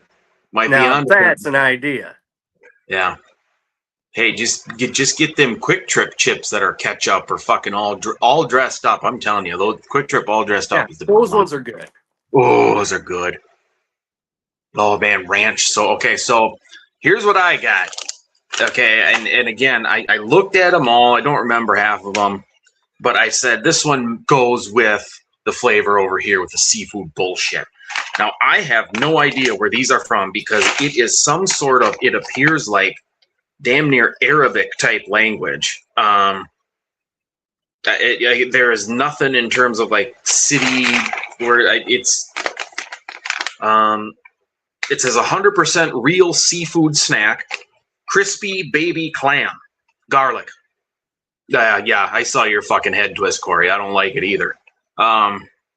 might be on. That's an idea. Yeah. Hey, just get them Quick Trip chips that are ketchup or fucking all dressed up. I'm telling you, those Quick Trip all dressed up. Is the those ones are good. Oh, those are good. Oh man, ranch. So here's what I got. Okay, and again, I looked at them all. I don't remember half of them, but I said this one goes with the flavor over here with the seafood bullshit. Now I have no idea where these are from because it is some sort of. It appears like damn near Arabic type language. There is nothing in terms of like city where it says 100% real seafood snack, crispy baby clam, garlic. Yeah, I saw your fucking head twist, Corey. I don't like it either.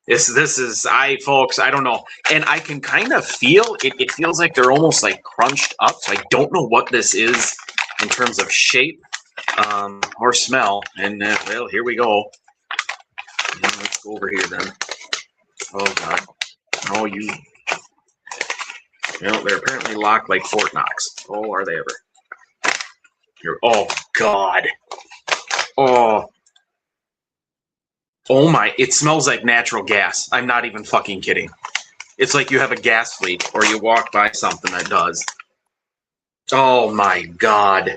This is folks, I don't know. And I can kind of feel it feels like they're almost like crunched up. So I don't know what this is in terms of shape or smell. And well, here we go. Let's go over here then. Oh God. Oh, you know, they're apparently locked like Fort Knox. Oh, are they ever? Here. Oh God. Oh my, it smells like natural gas. I'm not even fucking kidding. It's like you have a gas leak or you walk by something that does. Oh my God.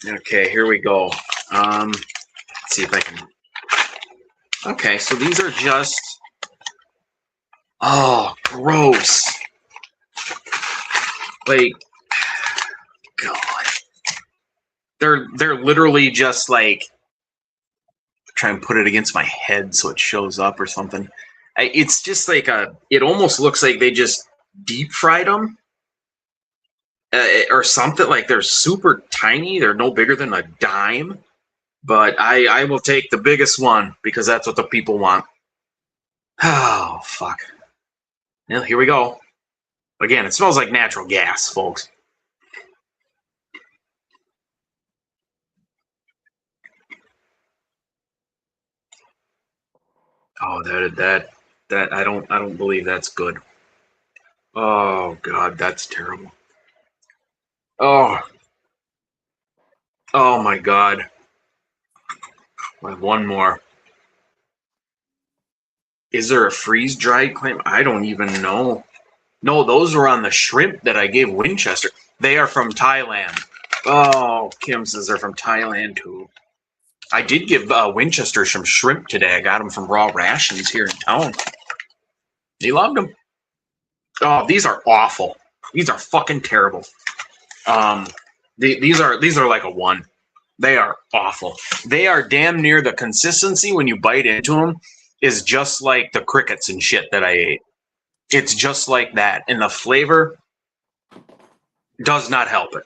Okay, here we go. Let's see if I can. Okay, so these are just. Oh, gross. Like, God. They're literally just like, try and put it against my head so it shows up or something. It's just like it almost looks like they just deep fried them or something. Like they're super tiny. They're no bigger than a dime. But I will take the biggest one because that's what the people want. Oh, fuck. Well, here we go. Again, it smells like natural gas, folks. Oh, that I don't believe that's good. Oh God, that's terrible. Oh my God. I have one more. Is there a freeze dried clam? I don't even know. No, those were on the shrimp that I gave Winchester. They are from Thailand. Oh, Kim says they're from Thailand too. I did give Winchester some shrimp today. I got them from Raw Rations here in town. He loved them. Oh, these are awful. These are fucking terrible. These are like a 1. They are awful. They are damn near the consistency when you bite into them is just like the crickets and shit that I ate. It's just like that, and the flavor does not help it.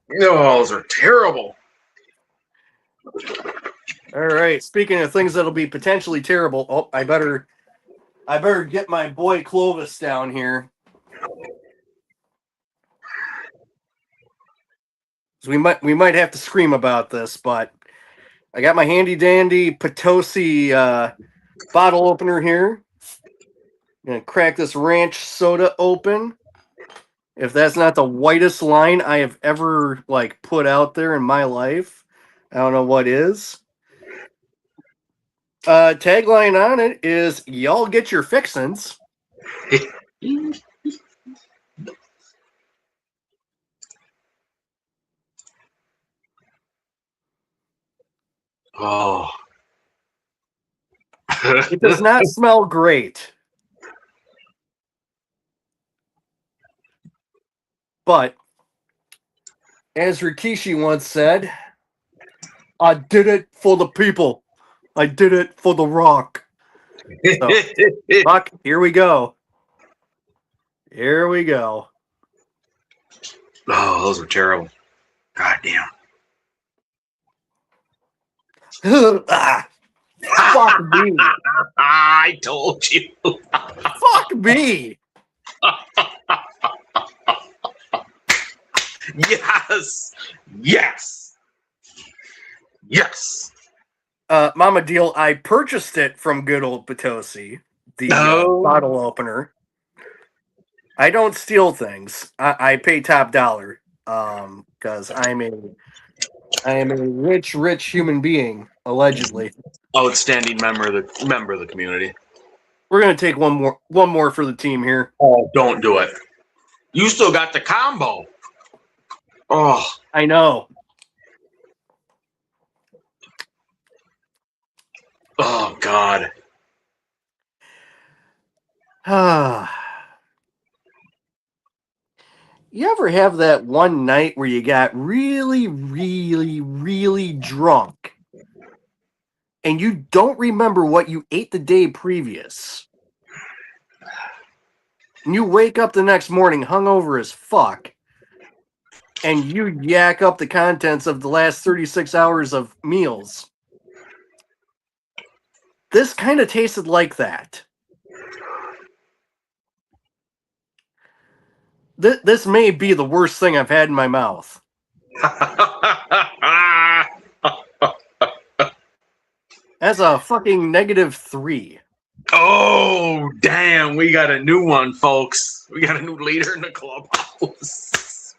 No, those are terrible. All right. Speaking of things that'll be potentially terrible, oh, I better get my boy Clovis down here. So we might have to scream about this, but I got my handy dandy Potosi bottle opener here. I'm gonna crack this ranch soda open. If that's not the whitest line I have ever like put out there in my life, I don't know what is. Tagline on it is "Y'all get your fixins." Oh. It does not smell great. But as Rikishi once said, I did it for the people. I did it for the Rock. So, fuck, here we go. Here we go. Oh, those were terrible. God damn. Ah, fuck me. I told you. Fuck me. Yes. Yes. Yes. Mama Deal, I purchased it from good old Potosi, the bottle opener. I don't steal things. I pay top dollar because I am a rich human being, allegedly. Outstanding member of the community. We're gonna take one more for the team here. Oh, don't do it. You still got the combo. Oh, I know. Oh God. You ever have that one night where you got really, really, really drunk and you don't remember what you ate the day previous? And you wake up the next morning hungover as fuck and you yak up the contents of the last 36 hours of meals. This kind of tasted like that. This may be the worst thing I've had in my mouth. That's a fucking -3. Oh, damn. We got a new one, folks. We got a new leader in the clubhouse.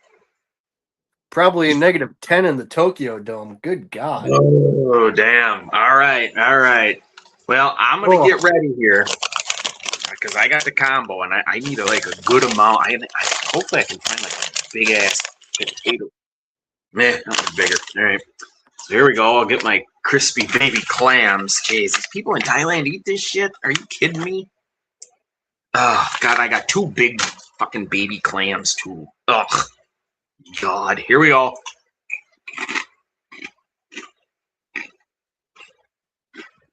Probably a -10 in the Tokyo Dome. Good God. Oh, damn. All right. All right. Well, I'm going to get ready here because I got the combo and I need a good amount. Hopefully I can find like a big ass potato. Meh, not bigger. All right. So here we go. I'll get my crispy baby clams. Jeez, these people in Thailand eat this shit? Are you kidding me? Oh, God, I got 2 big fucking baby clams, too. Ugh. God, here we go.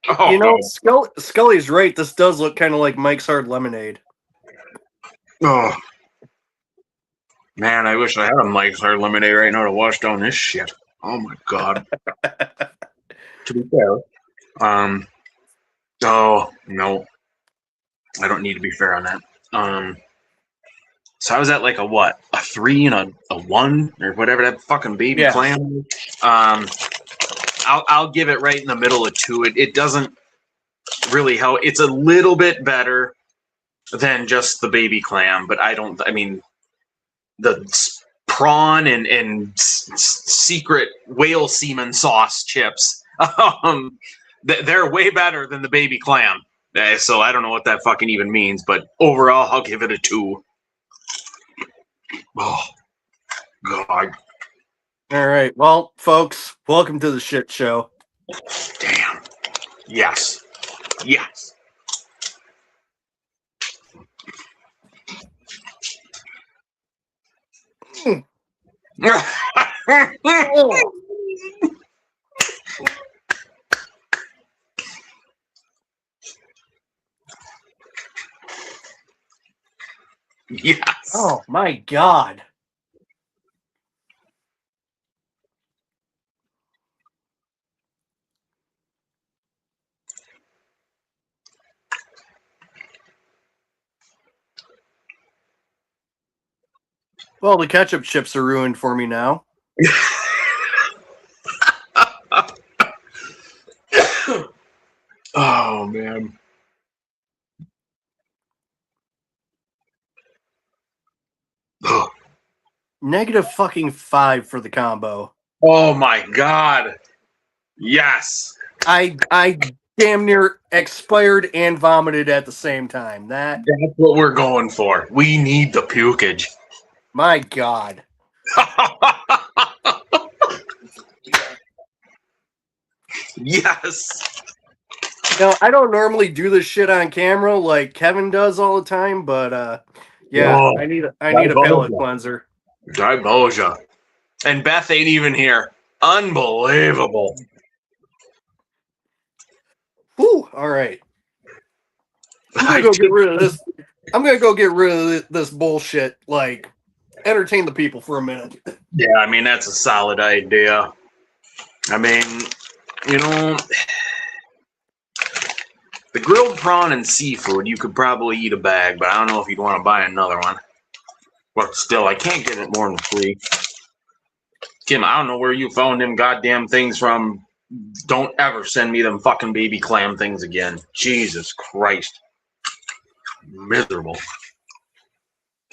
Oh, You know, Scully's right. This does look kind of like Mike's Hard Lemonade. oh. Man, I wish I had a Mike's Hard Lemonade right now to wash down this shit. Oh my god. To be fair, oh no, I don't need to be fair on that. So I was at like a what, a 3 and a 1 or whatever that fucking baby clam. I'll give it right in the middle of 2. It doesn't really help. It's a little bit better than just the baby clam, but I mean, the prawn and secret whale semen sauce chips, they're way better than the baby clam. So I don't know what that fucking even means, but overall, I'll give it a 2. Oh, God. All right. Well, folks, welcome to the shit show. Damn. Yes. Yes. Yes. Oh my god. Well, the ketchup chips are ruined for me now. Oh man. Ugh. -5 for the combo. Oh my god. Yes. I damn near expired and vomited at the same time. That's what we're going for. We need the pukage. My god. Yes. Now, I don't normally do this shit on camera like Kevin does all the time, but yeah, Whoa. I need a palate cleanser. Diboja. And Beth ain't even here. Unbelievable. Whew, all right. I'm gonna go get rid of this. I'm gonna go get rid of this bullshit. Like, entertain the people for a minute. Yeah, I mean, that's a solid idea. I mean, you know, the grilled prawn and seafood, you could probably eat a bag, but I don't know if you'd want to buy another one. But still, I can't get it more than 3. Kim, I don't know where you found them goddamn things from. Don't ever send me them fucking baby clam things again. Jesus Christ. Miserable.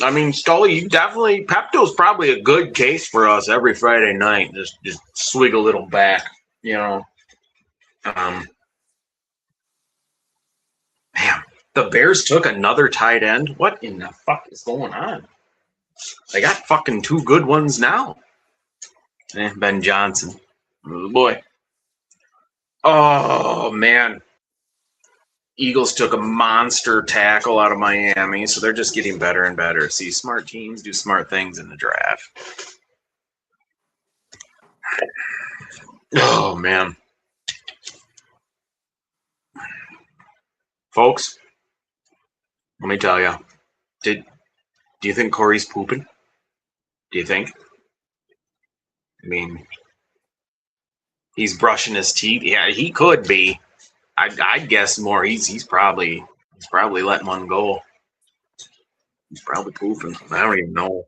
I mean, Stolly, you definitely, Pepto's probably a good case for us every Friday night. Just swig a little back, you know. Man, the Bears took another tight end. What in the fuck is going on? They got fucking 2 good ones now. Ben Johnson. Oh, boy. Oh, man. Eagles took a monster tackle out of Miami, so they're just getting better and better. See, smart teams do smart things in the draft. Oh, man. Folks, let me tell you. Do you think Corey's pooping? Do you think? I mean, he's brushing his teeth. Yeah, he could be. I'd guess more. He's probably letting one go. He's probably pooping. I don't even know.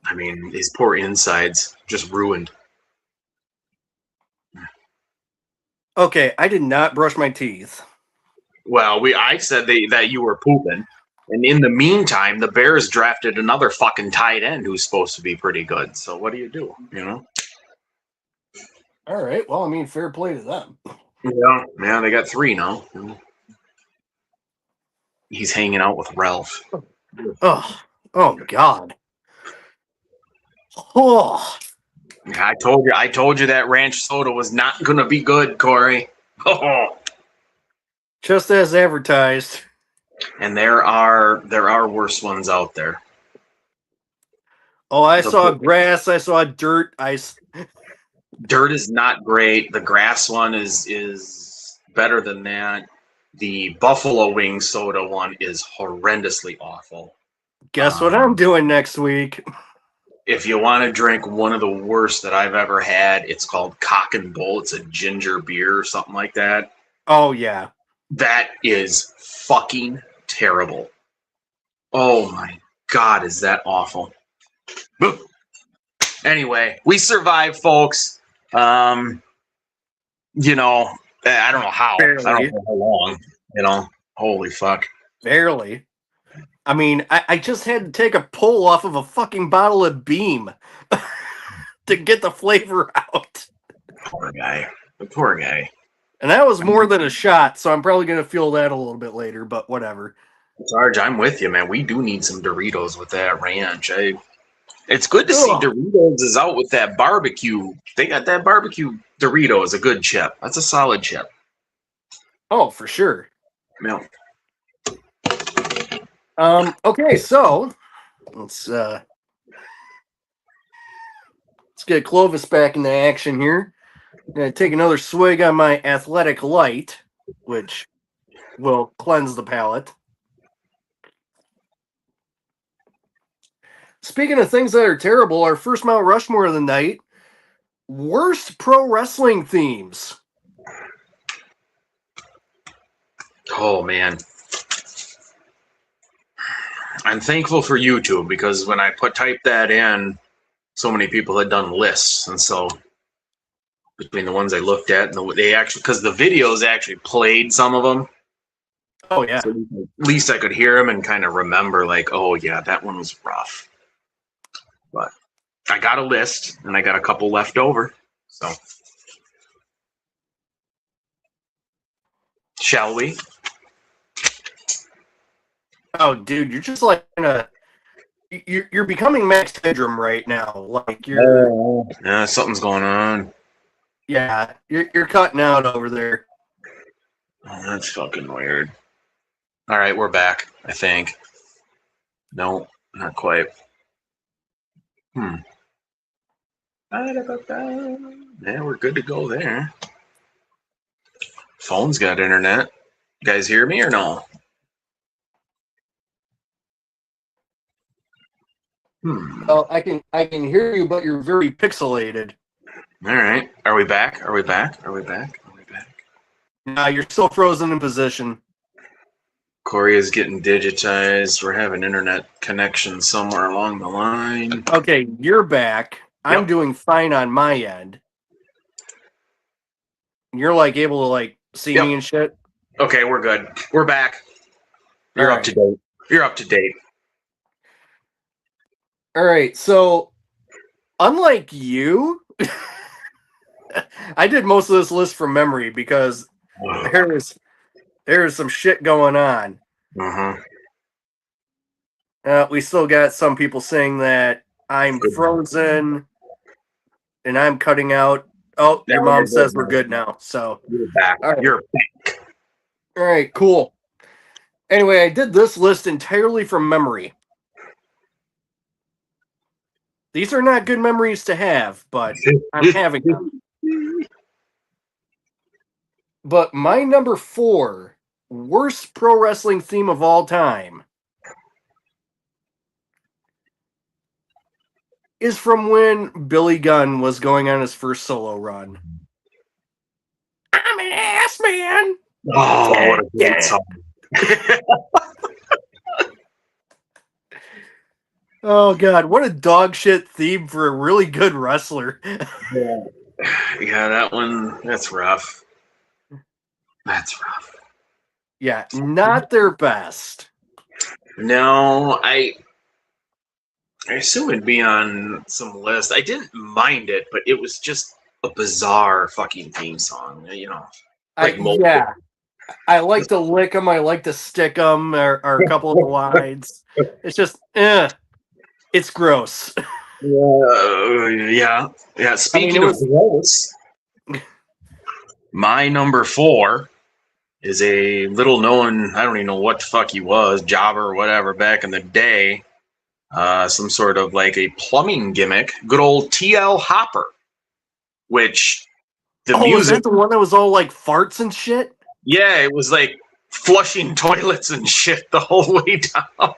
I mean, his poor insides just ruined. Okay, I did not brush my teeth. Well, I said that you were pooping. And in the meantime, the Bears drafted another fucking tight end who's supposed to be pretty good. So what do? You know? All right. Well, I mean, fair play to them. Yeah, they got 3 now. He's hanging out with Ralph. Oh God. Oh. I told you that ranch soda was not gonna be good, Corey. Oh. Just as advertised. And there are worse ones out there. Oh, I saw grass. I saw dirt. Dirt is not great. The grass one is better than that. The buffalo wing soda one is horrendously awful. Guess what I'm doing next week? If you want to drink one of the worst that I've ever had, it's called Cock and Bull. It's a ginger beer or something like that. Oh yeah, That is fucking terrible. Oh my God, is that awful? Anyway, we survived, folks. You know, I don't know how. Barely. I don't know how long. You know, holy fuck. barely. I mean, I just had to take a pull off of a fucking bottle of Beam to get the flavor out. Poor guy. The poor guy. And that was more than a shot, so I'm probably going to feel that a little bit later, but whatever. Sarge, I'm with you, man. We do need some Doritos with that ranch. It's good to see Ugh. Doritos is out with that barbecue. They got that barbecue Dorito is a good chip. That's a solid chip. Oh, for sure. Yeah. Okay, so let's get Clovis back into action here. I'm gonna take another swig on my Athletic Light, which will cleanse the palate. Speaking of things that are terrible, our first Mount Rushmore of the night: worst pro wrestling themes. Oh man. I'm thankful for YouTube because when I typed that in, so many people had done lists, and so between the ones I looked at and they actually, because the videos actually played some of them. Oh yeah. So at least I could hear them and kind of remember, like, oh yeah, that one was rough. But I got a list and I got a couple left over. So shall we? Oh, dude, you're just like you're becoming Max Headroom right now. Like you're Yeah, something's going on. yeah, you're cutting out over there. Oh, that's fucking weird. All right, we're back, I think. No, not quite. Yeah, we're good to go there. Phone's got internet. You guys hear me or no? Oh, I can hear you, but you're very pixelated. All right. Are we back? Are we back? Are we back? Are we back? Nah, you're still frozen in position. Corey is getting digitized. We're having internet connection somewhere along the line. Okay, you're back. I'm Yep. doing fine on my end. You're like able to like see Yep. me and shit. Okay, we're good. We're back. You're All up to date. You're up to date. All right, so unlike you, I did most of this list from memory because there's some shit going on. We still got some people saying that I'm frozen and I'm cutting out. Oh, your mom says we're good now. So you're back. All right. You're back. All right, cool. Anyway, I did this list entirely from memory. These are not good memories to have, but I'm having them. But my number 4 worst pro wrestling theme of all time is from when Billy Gunn was going on his first solo run. I'm an ass man. Oh, what a great song. Oh god, what a dog shit theme for a really good wrestler. Yeah, that one, that's rough. That's rough. Yeah, not their best. No, I assume it'd be on some list. I didn't mind it, but it was just a bizarre fucking theme song, you know. Like Yeah. I like to lick them, I like to stick them, or a couple of the lines. It's just, it's gross. Yeah. Speaking of gross, my number 4 is a little known, I don't even know what the fuck he was, jobber or whatever back in the day. Some sort of like a plumbing gimmick. Good old T.L. Hopper, which the Oh, is music, that the one that was all like farts and shit? yeah, it was like flushing toilets and shit the whole way down.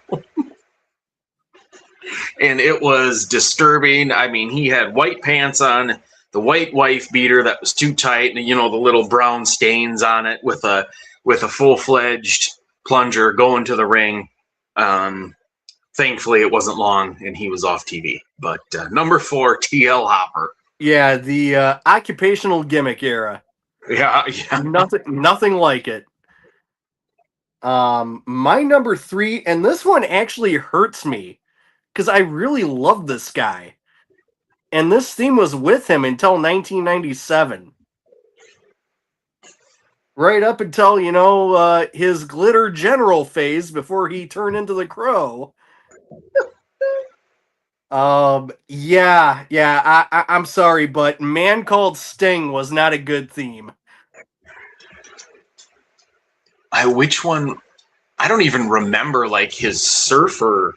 And it was disturbing. I mean, he had white pants on, the white wife beater that was too tight, and the little brown stains on it with a full-fledged plunger going to the ring. Thankfully, it wasn't long, and he was off TV. But number 4, T.L. Hopper. Yeah, the occupational gimmick era. Yeah. Nothing like it. My number 3, and this one actually hurts me because I really love this guy. And this theme was with him until 1997. Right up until, his Glitter General phase before he turned into the Crow. I'm sorry, but Man Called Sting was not a good theme. Which one? I don't even remember like his surfer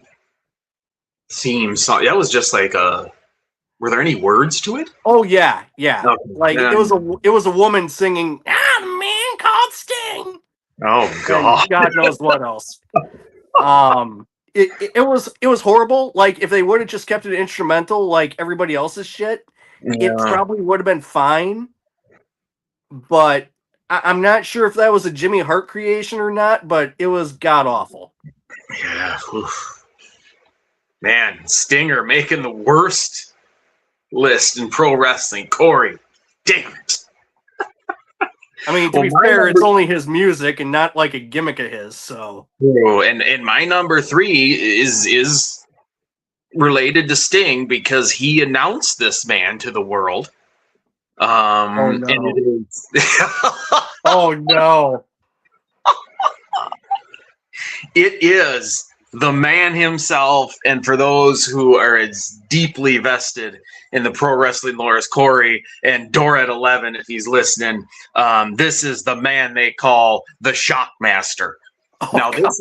theme song. That was just like were there any words to it? Oh yeah. Okay. Like it was a woman singing, the Man Called Sting. Oh god. And God knows what else. It was horrible. Like if they would have just kept it instrumental like everybody else's shit, it probably would have been fine. But I'm not sure if that was a Jimmy Hart creation or not, but it was god awful. Yeah. Oof. Man, Stinger making the worst list in pro wrestling. Corey, damn it. I mean, to be fair, it's only his music and not like a gimmick of his. So, and my number 3 is related to Sting because he announced this man to the world. Oh no! And it is oh no! It is the man himself, and for those who are as deeply vested in the pro wrestling lore as Corey and Dora at 11, if he's listening, this is the man they call the Shockmaster. Oh, now, God.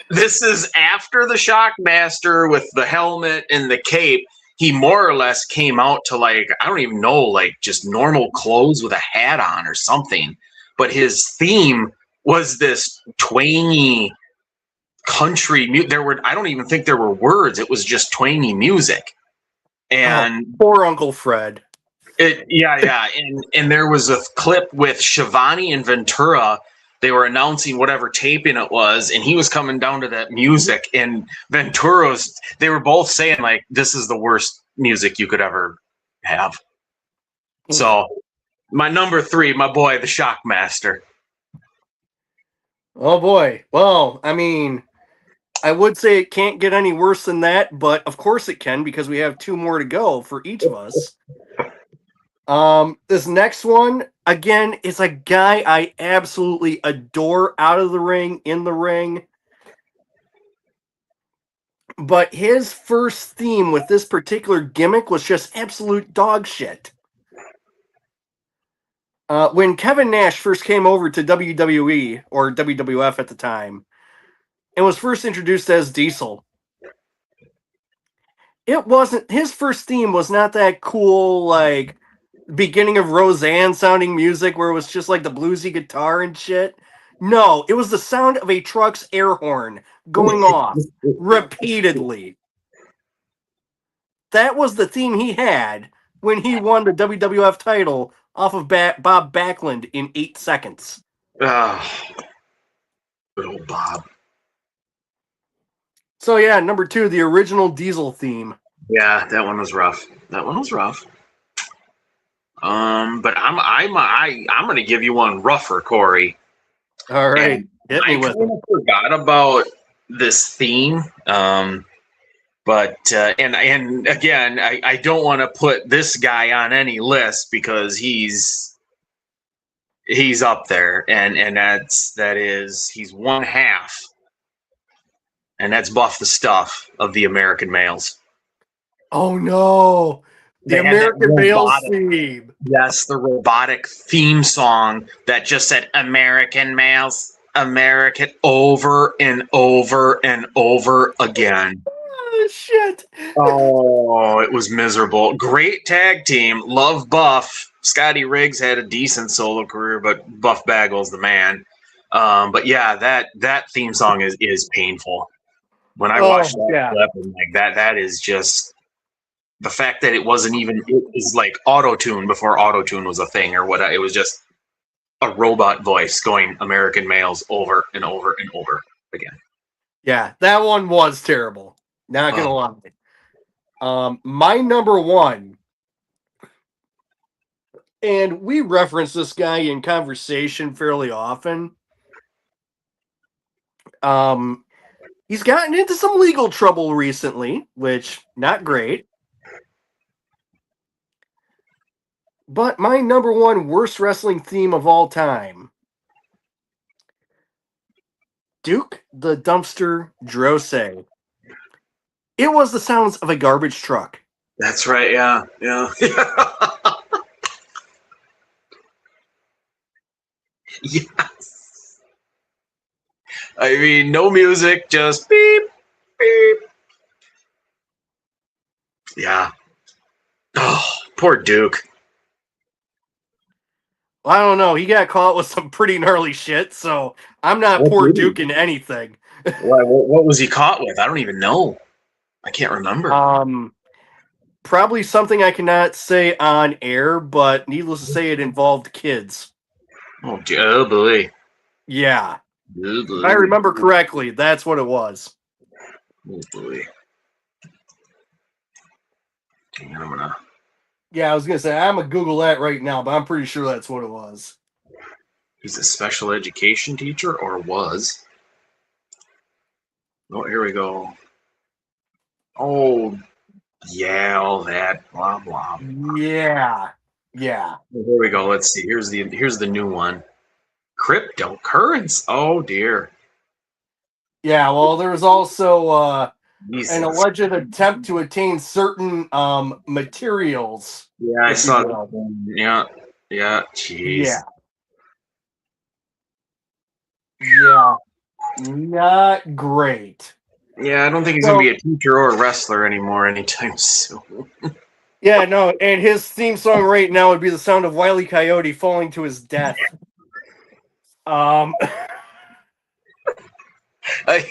this is after the Shockmaster with the helmet and the cape. He more or less came out to like, I don't even know, like just normal clothes with a hat on or something. But his theme was this twangy country music. I don't even think there were words. It was just twangy music. And poor Uncle Fred. Yeah. And there was a clip with Shivani and Ventura. They were announcing whatever taping it was, and he was coming down to that music. And they were both saying like, "This is the worst music you could ever have." So, my number 3, my boy, the Shockmaster. Oh boy. Well, I mean, I would say it can't get any worse than that, but of course it can because we have 2 more to go for each of us. This next one, again, is a guy I absolutely adore out of the ring, in the ring. But his first theme with this particular gimmick was just absolute dog shit. When Kevin Nash first came over to WWE, or WWF at the time, and was first introduced as Diesel, his first theme was not that cool, like, beginning of Roseanne sounding music where it was just like the bluesy guitar and shit. No, it was the sound of a truck's air horn going off repeatedly. That was the theme he had when he won the WWF title off of Bob Backlund in 8 seconds. Oh, good old Bob. So yeah, number 2, the original Diesel theme. Yeah, that one was rough. But I'm gonna give you one rougher, Corey. All right, hit me with it. I forgot about this theme. But and again, I don't want to put this guy on any list because he's up there, and he's one half, and that's Buff the Stuff of the American Males. Oh no, The They had that American Males robotic, theme. yes, the robotic theme song that just said American males, American over and over and over again. Oh, shit. Oh, it was miserable. Great tag team. Love Buff. Scotty Riggs had a decent solo career, but Buff Bagel's the man. But yeah, that theme song is painful. When I watched that Yeah. clip, I'm like that is just the fact that it wasn't even, it was like auto tune before auto tune was a thing or what. It was just a robot voice going American males over and over and over again. Yeah, that one was terrible. Not gonna lie. My number one, and we reference this guy in conversation fairly often. He's gotten into some legal trouble recently, which not great. But my number one worst wrestling theme of all time, Duke the Dumpster Drose. It was the sounds of a garbage truck. That's right. Yeah. Yes. I mean, no music, just beep, beep. Yeah. Oh, poor Duke. I don't know. He got caught with some pretty gnarly shit, so I'm not What poor did he? Duke in anything. What was he caught with? I don't even know. I can't remember. Probably something I cannot say on air, but needless to say, it involved kids. Oh boy. Yeah. Oh, boy. If I remember correctly, that's what it was. Oh boy. Hang on, I'm gonna. Yeah, I was gonna say I'm gonna Google that right now, but I'm pretty sure that's what it was. He's a special education teacher, or was? Oh, here we go. Oh, yeah, all that blah blah. Yeah. Here we go. Let's see. Here's the new one. Cryptocurrency. Oh dear. Yeah, well, there's also Jesus. an alleged attempt to attain certain materials. Yeah, I if saw you that will. one. Yeah. Jeez. Yeah. Not great. Yeah, I don't think he's gonna be a teacher or a wrestler anymore anytime soon. Yeah, no, and his theme song right now would be the sound of Wile E. Coyote falling to his death. I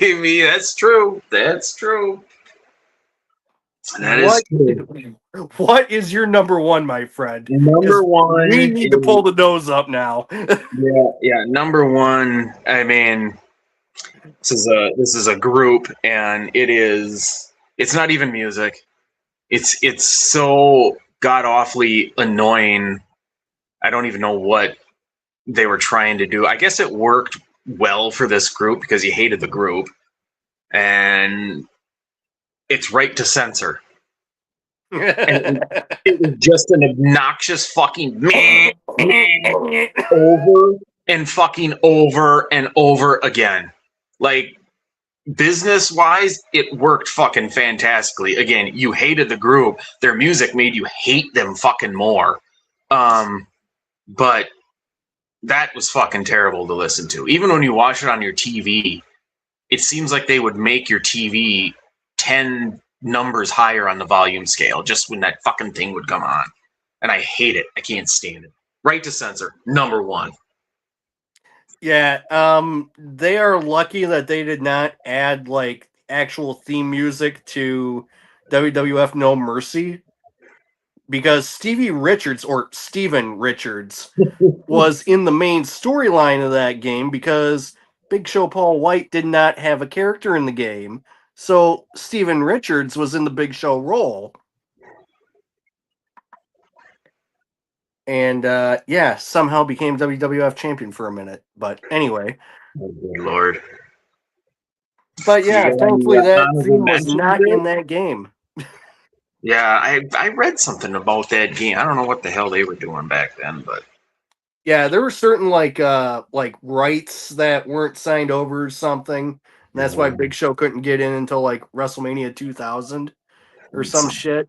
mean, that's true. That's true. That is true. What is your number one, my friend? Number one. We need to pull the nose up now. Yeah. Number one. I mean, this is a group, and it's not even music. It's so god awfully annoying. I don't even know what they were trying to do. I guess it worked well for this group because he hated the group, and it's Right to Censor. And it was just an obnoxious fucking over and fucking over and over again. Like, business wise, it worked fucking fantastically. Again, you hated the group. Their music made you hate them fucking more. But that was fucking terrible to listen to. Even when you watch it on your TV, it seems like they would make your TV 10 numbers higher on the volume scale just when that fucking thing would come on. And I hate it. I can't stand it. Right to Censor, number one. Yeah, they are lucky that they did not add like actual theme music to WWF No Mercy, because Steven Richards was in the main storyline of that game because Big Show Paul White did not have a character in the game. So Steven Richards was in the Big Show role. And somehow became WWF champion for a minute. But anyway. Oh, good Lord. But yeah, thankfully that theme was not in that game. Yeah, I read something about that game. I don't know what the hell they were doing back then, but yeah, there were certain like rights that weren't signed over or something. And that's why Big Show couldn't get in until like WrestleMania 2000 or some shit.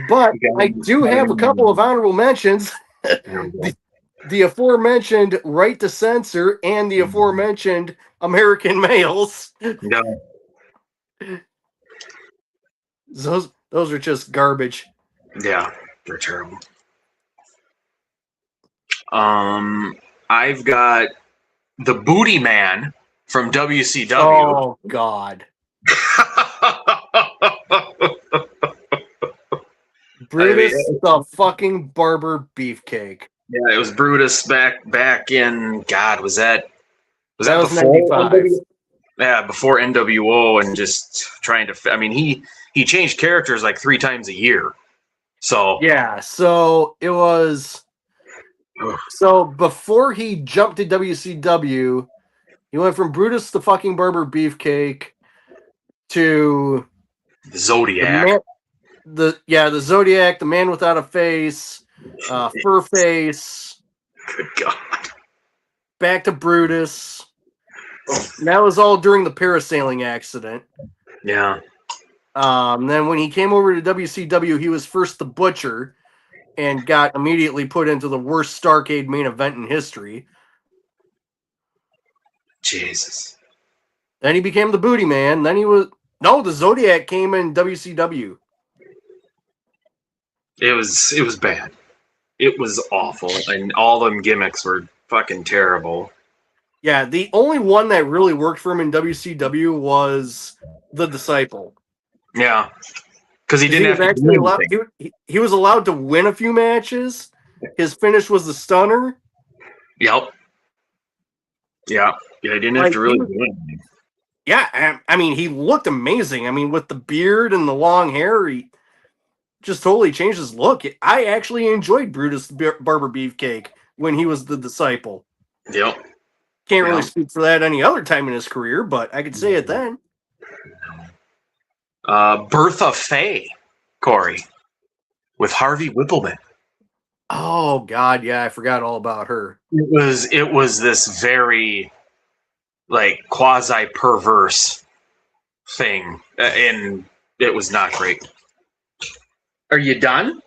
But I do have a couple of honorable mentions. The aforementioned Right to Censor and the aforementioned American Males. Yeah. Those are just garbage. Yeah, they're terrible. I've got the Booty Man from WCW. Oh God. Brutus the fucking Barber Beefcake. Yeah, it was Brutus back in God, was that was before 95. Yeah, before NWO, and just trying to. I mean, he changed characters like 3 times a year. So yeah, so it was. So before he jumped to WCW, he went from Brutus the fucking Barber Beefcake to the Zodiac. The Zodiac, the Man Without a Face, Fur Face. Good God. Back to Brutus. And that was all during the parasailing accident. Yeah. Then when he came over to WCW, he was first the Butcher and got immediately put into the worst Starrcade main event in history. Jesus. Then he became the Booty Man. Then the Zodiac came in WCW. It was bad. It was awful, and all them gimmicks were fucking terrible. Yeah, the only one that really worked for him in WCW was the Disciple. Yeah, because he didn't have to do anything. He was allowed to win a few matches. His finish was the Stunner. Yep. Yeah, he didn't have to really do anything. Yeah, I mean, he looked amazing. I mean, with the beard and the long hair, he just totally changed his look. I actually enjoyed Brutus Barber Beefcake when he was the Disciple. Yep. Can't really speak for that any other time in his career, but I could say it then. Bertha Faye, Corey, with Harvey Whippleman. Oh God, yeah, I forgot all about her. It was this very like quasi perverse thing, and it was not great. Are you done?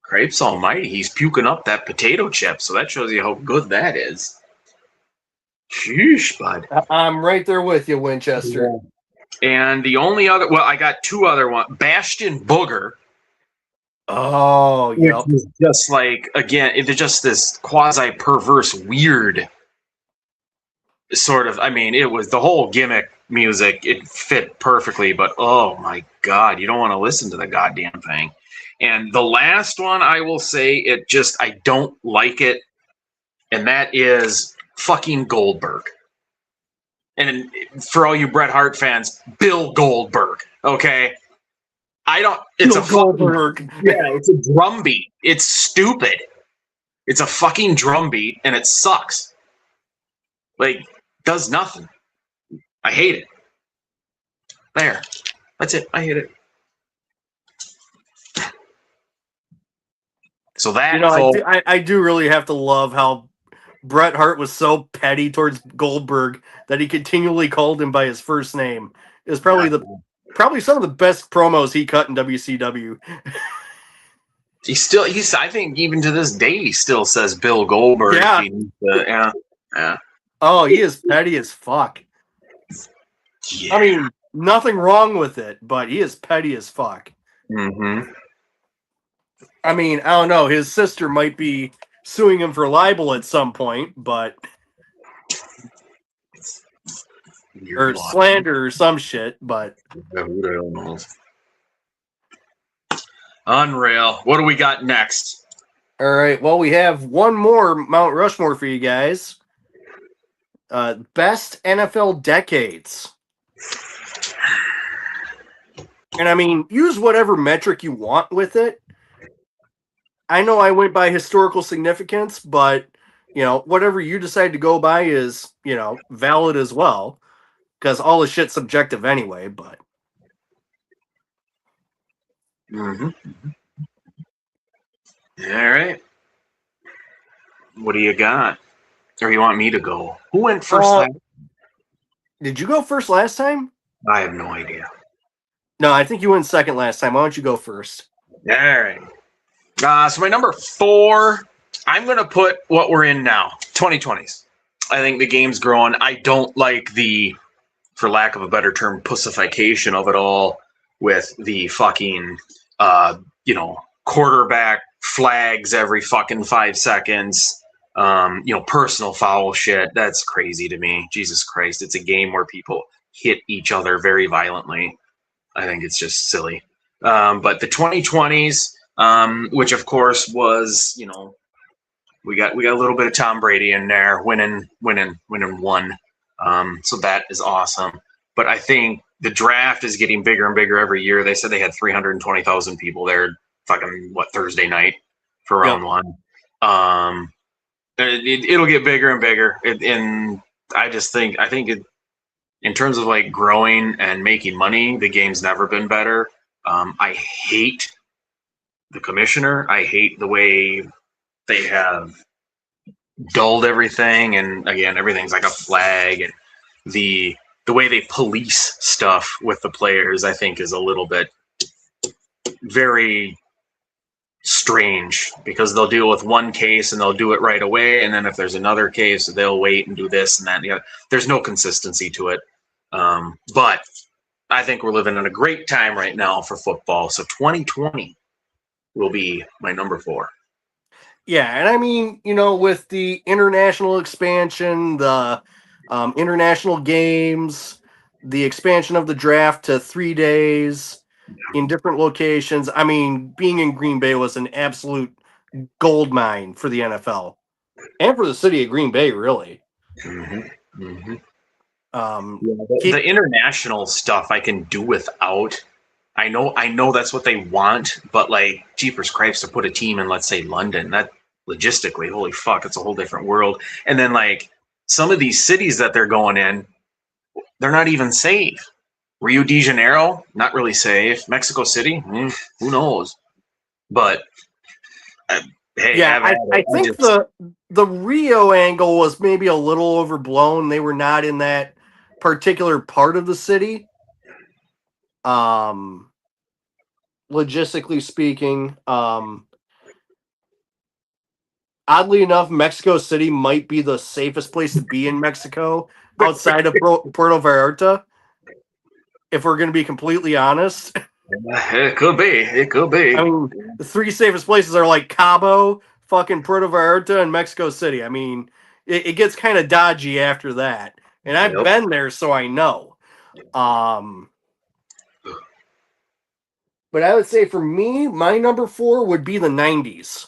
Crepes almighty, he's puking up that potato chip, so that shows you how good that is. Sheesh, bud. I'm right there with you, Winchester. And the only other, I got 2 other ones. Bastion Booger. Oh, yep. Just like, again, it's just this quasi perverse, weird sort of. I mean, it was the whole gimmick music. It fit perfectly, but oh my God, you don't want to listen to the goddamn thing. And the last one, I will say, I don't like it, and that is fucking Goldberg. And for all you Bret Hart fans, Bill Goldberg, okay? It's Goldberg. It's a drum beat. It's stupid. It's a fucking drum beat, and it sucks. Like, does nothing. I hate it. There. That's it. I hate it. So that, I do really have to love how Bret Hart was so petty towards Goldberg that he continually called him by his first name. It was probably some of the best promos he cut in WCW. I think even to this day he still says Bill Goldberg. Yeah. Yeah. Oh, he is petty as fuck. Yeah. I mean, nothing wrong with it, but he is petty as fuck. Mm-hmm. I mean, I don't know. His sister might be suing him for libel at some point, but or slander or some shit, but who the hell knows? Unreal. What do we got next? All right. Well, we have one more Mount Rushmore for you guys. Best NFL decades. And I mean, use whatever metric you want with it. I know I went by historical significance, but, whatever you decide to go by is, valid as well. Because all the shit's subjective anyway, but. Mm-hmm. All right. What do you got? Or you want me to go? Who went first? Did you go first last time? I have no idea. No, I think you went second last time. Why don't you go first? All right. So my number 4, I'm going to put what we're in now, 2020s. I think the game's growing. I don't like the, for lack of a better term, pussification of it all with the fucking, quarterback flags every fucking 5 seconds. Personal foul shit. That's crazy to me. Jesus Christ. It's a game where people hit each other very violently. I think it's just silly. But the 2020s, which of course was, we got a little bit of Tom Brady in there, winning one. So that is awesome. But I think the draft is getting bigger and bigger every year. They said they had 320,000 people there, fucking Thursday night for round one. It'll get bigger and bigger, and I think in terms of like growing and making money, the game's never been better. I hate the commissioner. I hate the way they have dulled everything, and again, everything's like a flag, and the way they police stuff with the players, I think, is a little bit very strange, because they'll deal with one case and they'll do it right away, and then if there's another case, they'll wait and do this and that. There's no consistency to it. But I think we're living in a great time right now for football. So 2020 will be my number 4. Yeah, and I mean, with the international expansion, the international games, the expansion of the draft to 3 days in different locations. I mean, being in Green Bay was an absolute gold mine for the NFL and for the city of Green Bay, really. Mm-hmm. Mm-hmm. The international stuff I can do without. I know that's what they want, but like, jeepers Cripes, to put a team in, let's say, London, that logistically, holy fuck, it's a whole different world. And then like some of these cities that they're going in, they're not even safe. Rio de Janeiro, not really safe. Mexico City, who knows? But hey, yeah, I think the Rio angle was maybe a little overblown. They were not in that particular part of the city. Logistically speaking, oddly enough, Mexico City might be the safest place to be in Mexico outside of Puerto Vallarta, if we're going to be completely honest. It could be. I mean, the 3 safest places are like Cabo, fucking Puerto Vallarta, and Mexico City. I mean, it gets kind of dodgy after that. And I've been there, so I know. But I would say for me, my number 4 would be the 90s.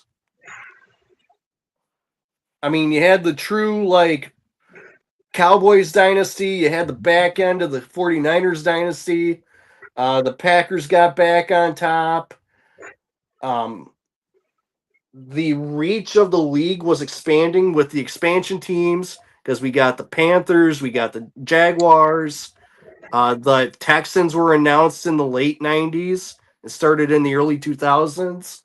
I mean, you had the true, like, Cowboys dynasty. You had the back end of the 49ers dynasty. The Packers got back on top. The reach of the league was expanding with the expansion teams, because we got the Panthers, we got the Jaguars. The Texans were announced in the late 90s. It started in the early 2000s.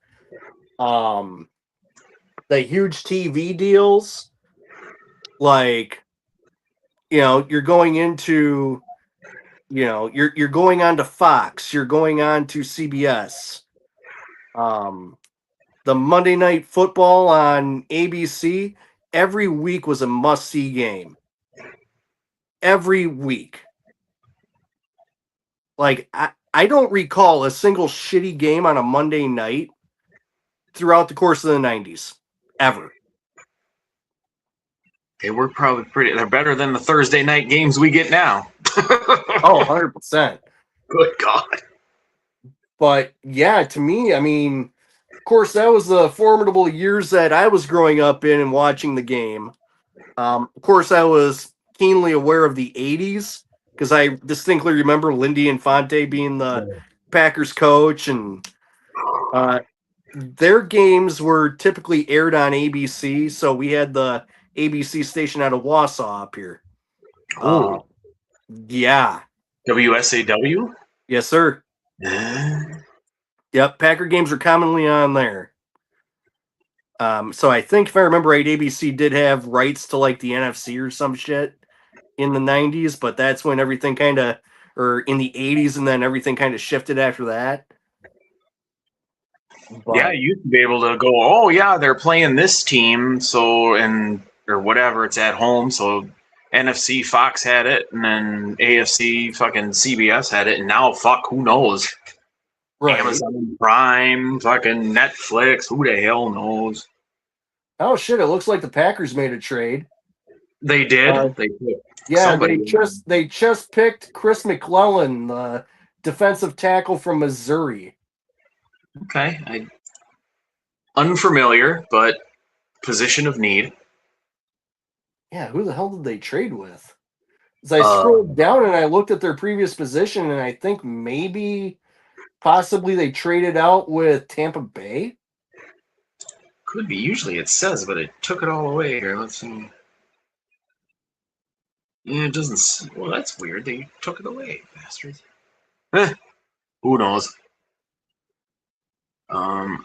The huge TV deals, like, you're going into, you're going on to Fox, you're going on to CBS. The Monday Night Football on ABC every week was a must-see game. Every week. Like, I don't recall a single shitty game on a Monday night throughout the course of the 90s. Ever. They were probably they're better than the Thursday night games we get now. Oh, 100%. Good God. But yeah, to me, I mean, of course, that was the formidable years that I was growing up in and watching the game. Of course, I was keenly aware of the 80s, because I distinctly remember Lindy Infante being the Packers coach, and their games were typically aired on ABC, so we had the ABC station out of Wausau up here. Oh. Yeah. WSAW? Yes, sir. Yep, Packer games are commonly on there. So I think, if I remember right, ABC did have rights to like the NFC or some shit in the 90s, but that's when everything kind of or in the 80s, and then everything kind of shifted after that. Yeah, But you used to be able to go, oh yeah, they're playing this team, so and or whatever, it's at home, so NFC Fox had it, and then AFC fucking CBS had it, and now fuck, who knows? right. Amazon Prime, fucking Netflix, who the hell knows? Oh shit! It looks like the Packers made a trade. They did. Uh, They did. Yeah, Somebody. they just picked Chris McClellan, the defensive tackle from Missouri. Okay, unfamiliar, but position of need. Yeah, who the hell did they trade with? As I scrolled down and I looked at their previous position, and I think possibly they traded out with Tampa Bay. Could be. Usually it says, but it took it all away here. Let's see. Yeah, it doesn't. Well, that's weird. They took it away, bastards. Who knows?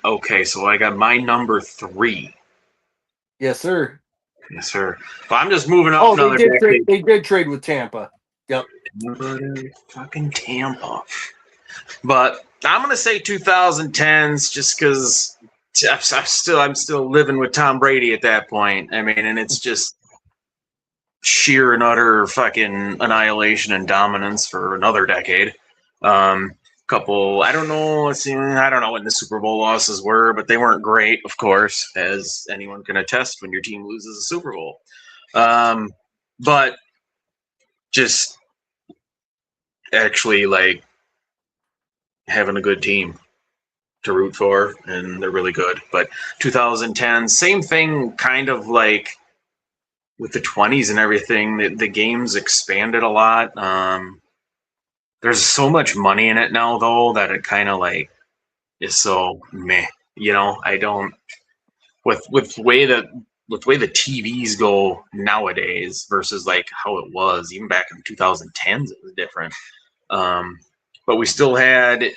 Okay, so I got my number 3. Yes, sir. Yes, sir. But I'm just moving up Oh, another they did trade with Tampa. Yep. Fucking Tampa. But I'm gonna say 2010s just because I'm still living with Tom Brady at that point. I mean, and it's just sheer and utter fucking annihilation and dominance for another decade. Couple, I don't know. Let's see, I don't know when the Super Bowl losses were, but they weren't great, of course, as anyone can attest when your team loses a Super Bowl. But just actually like having a good team to root for, and they're really good. But 2010, same thing, kind of like with the 20s and everything. The games expanded a lot. There's so much money in it now, though, that it kind of like is so meh. You know, I don't with the way that with the way the TVs go nowadays versus like how it was even back in 2010s. It was different, but we still had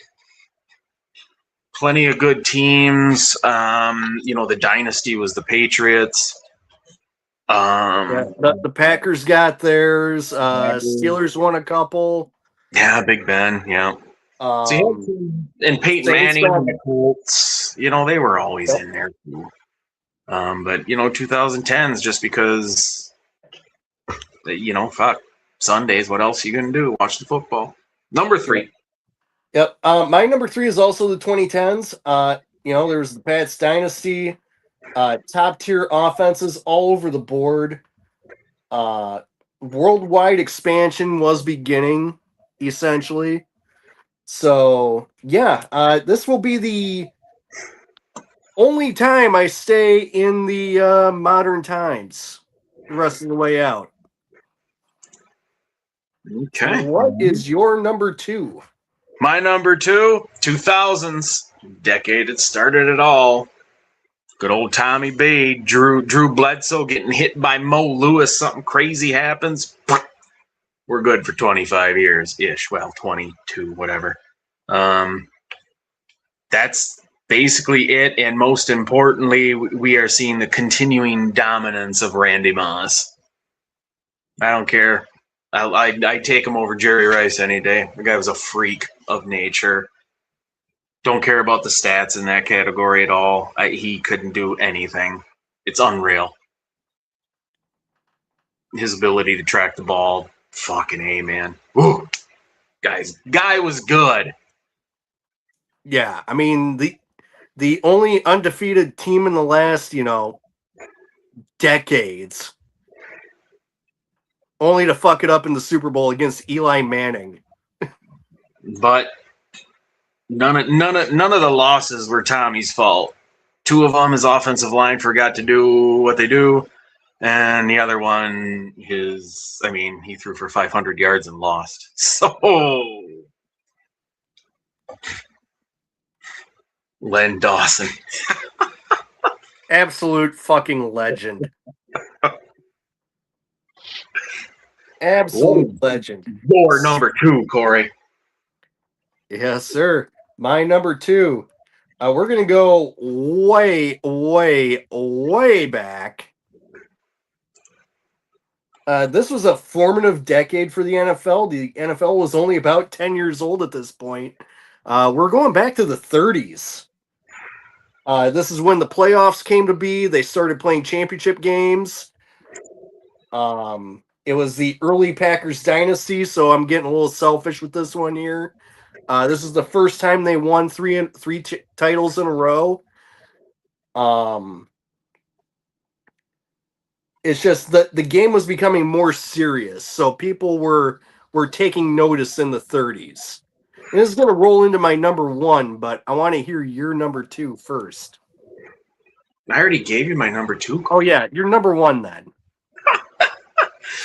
plenty of good teams. You know, the dynasty was the Patriots. The Packers got theirs. Steelers won a couple. Yeah, Big Ben. Yeah. And Peyton Manning and the Colts, you know, they were always in there too. But you know, 2010s just because, you know, fuck Sundays. What else are you gonna do? Watch the football. Number 3. Yep. My number 3 is also the 2010s. You know, there's the Pats dynasty, top tier offenses all over the board. Worldwide expansion was beginning, essentially. So yeah, this will be the only time I stay in the modern times the rest of the way out. Okay. So what is your number 2? My number 2, 2000s, decade it started it all. Good old Tommy B, Drew Bledsoe getting hit by Mo Lewis. Something crazy happens. We're good for 25 years ish. Well, 22, whatever. That's basically it. And most importantly, we are seeing the continuing dominance of Randy Moss. I don't care. I take him over Jerry Rice any day. The guy was a freak of nature. Don't care about the stats in that category at all. He couldn't do anything. It's unreal. His ability to track the ball, fucking A, man. Woo! Guy was good. Yeah, I mean the only undefeated team in the last, you know, decades, only to fuck it up in the Super Bowl against Eli Manning. But none of the losses were Tommy's fault. 2 of them, his offensive line forgot to do what they do, and the other one, he threw for 500 yards and lost. So Len Dawson. Absolute fucking legend. Absolute legend. Your number 2, Corey. Yes, sir. My number 2. We're going to go way, way, way back. This was a formative decade for the NFL. The NFL was only about 10 years old at this point. We're going back to the 30s. This is when the playoffs came to be. They started playing championship games. It was the early Packers dynasty, so I'm getting a little selfish with this one here. This is the first time they won three titles in a row. It's just that the game was becoming more serious, so people were taking notice in the 30s. And this is going to roll into my number one, but I want to hear your number two first. I already gave you my number two. Oh yeah, your number one then.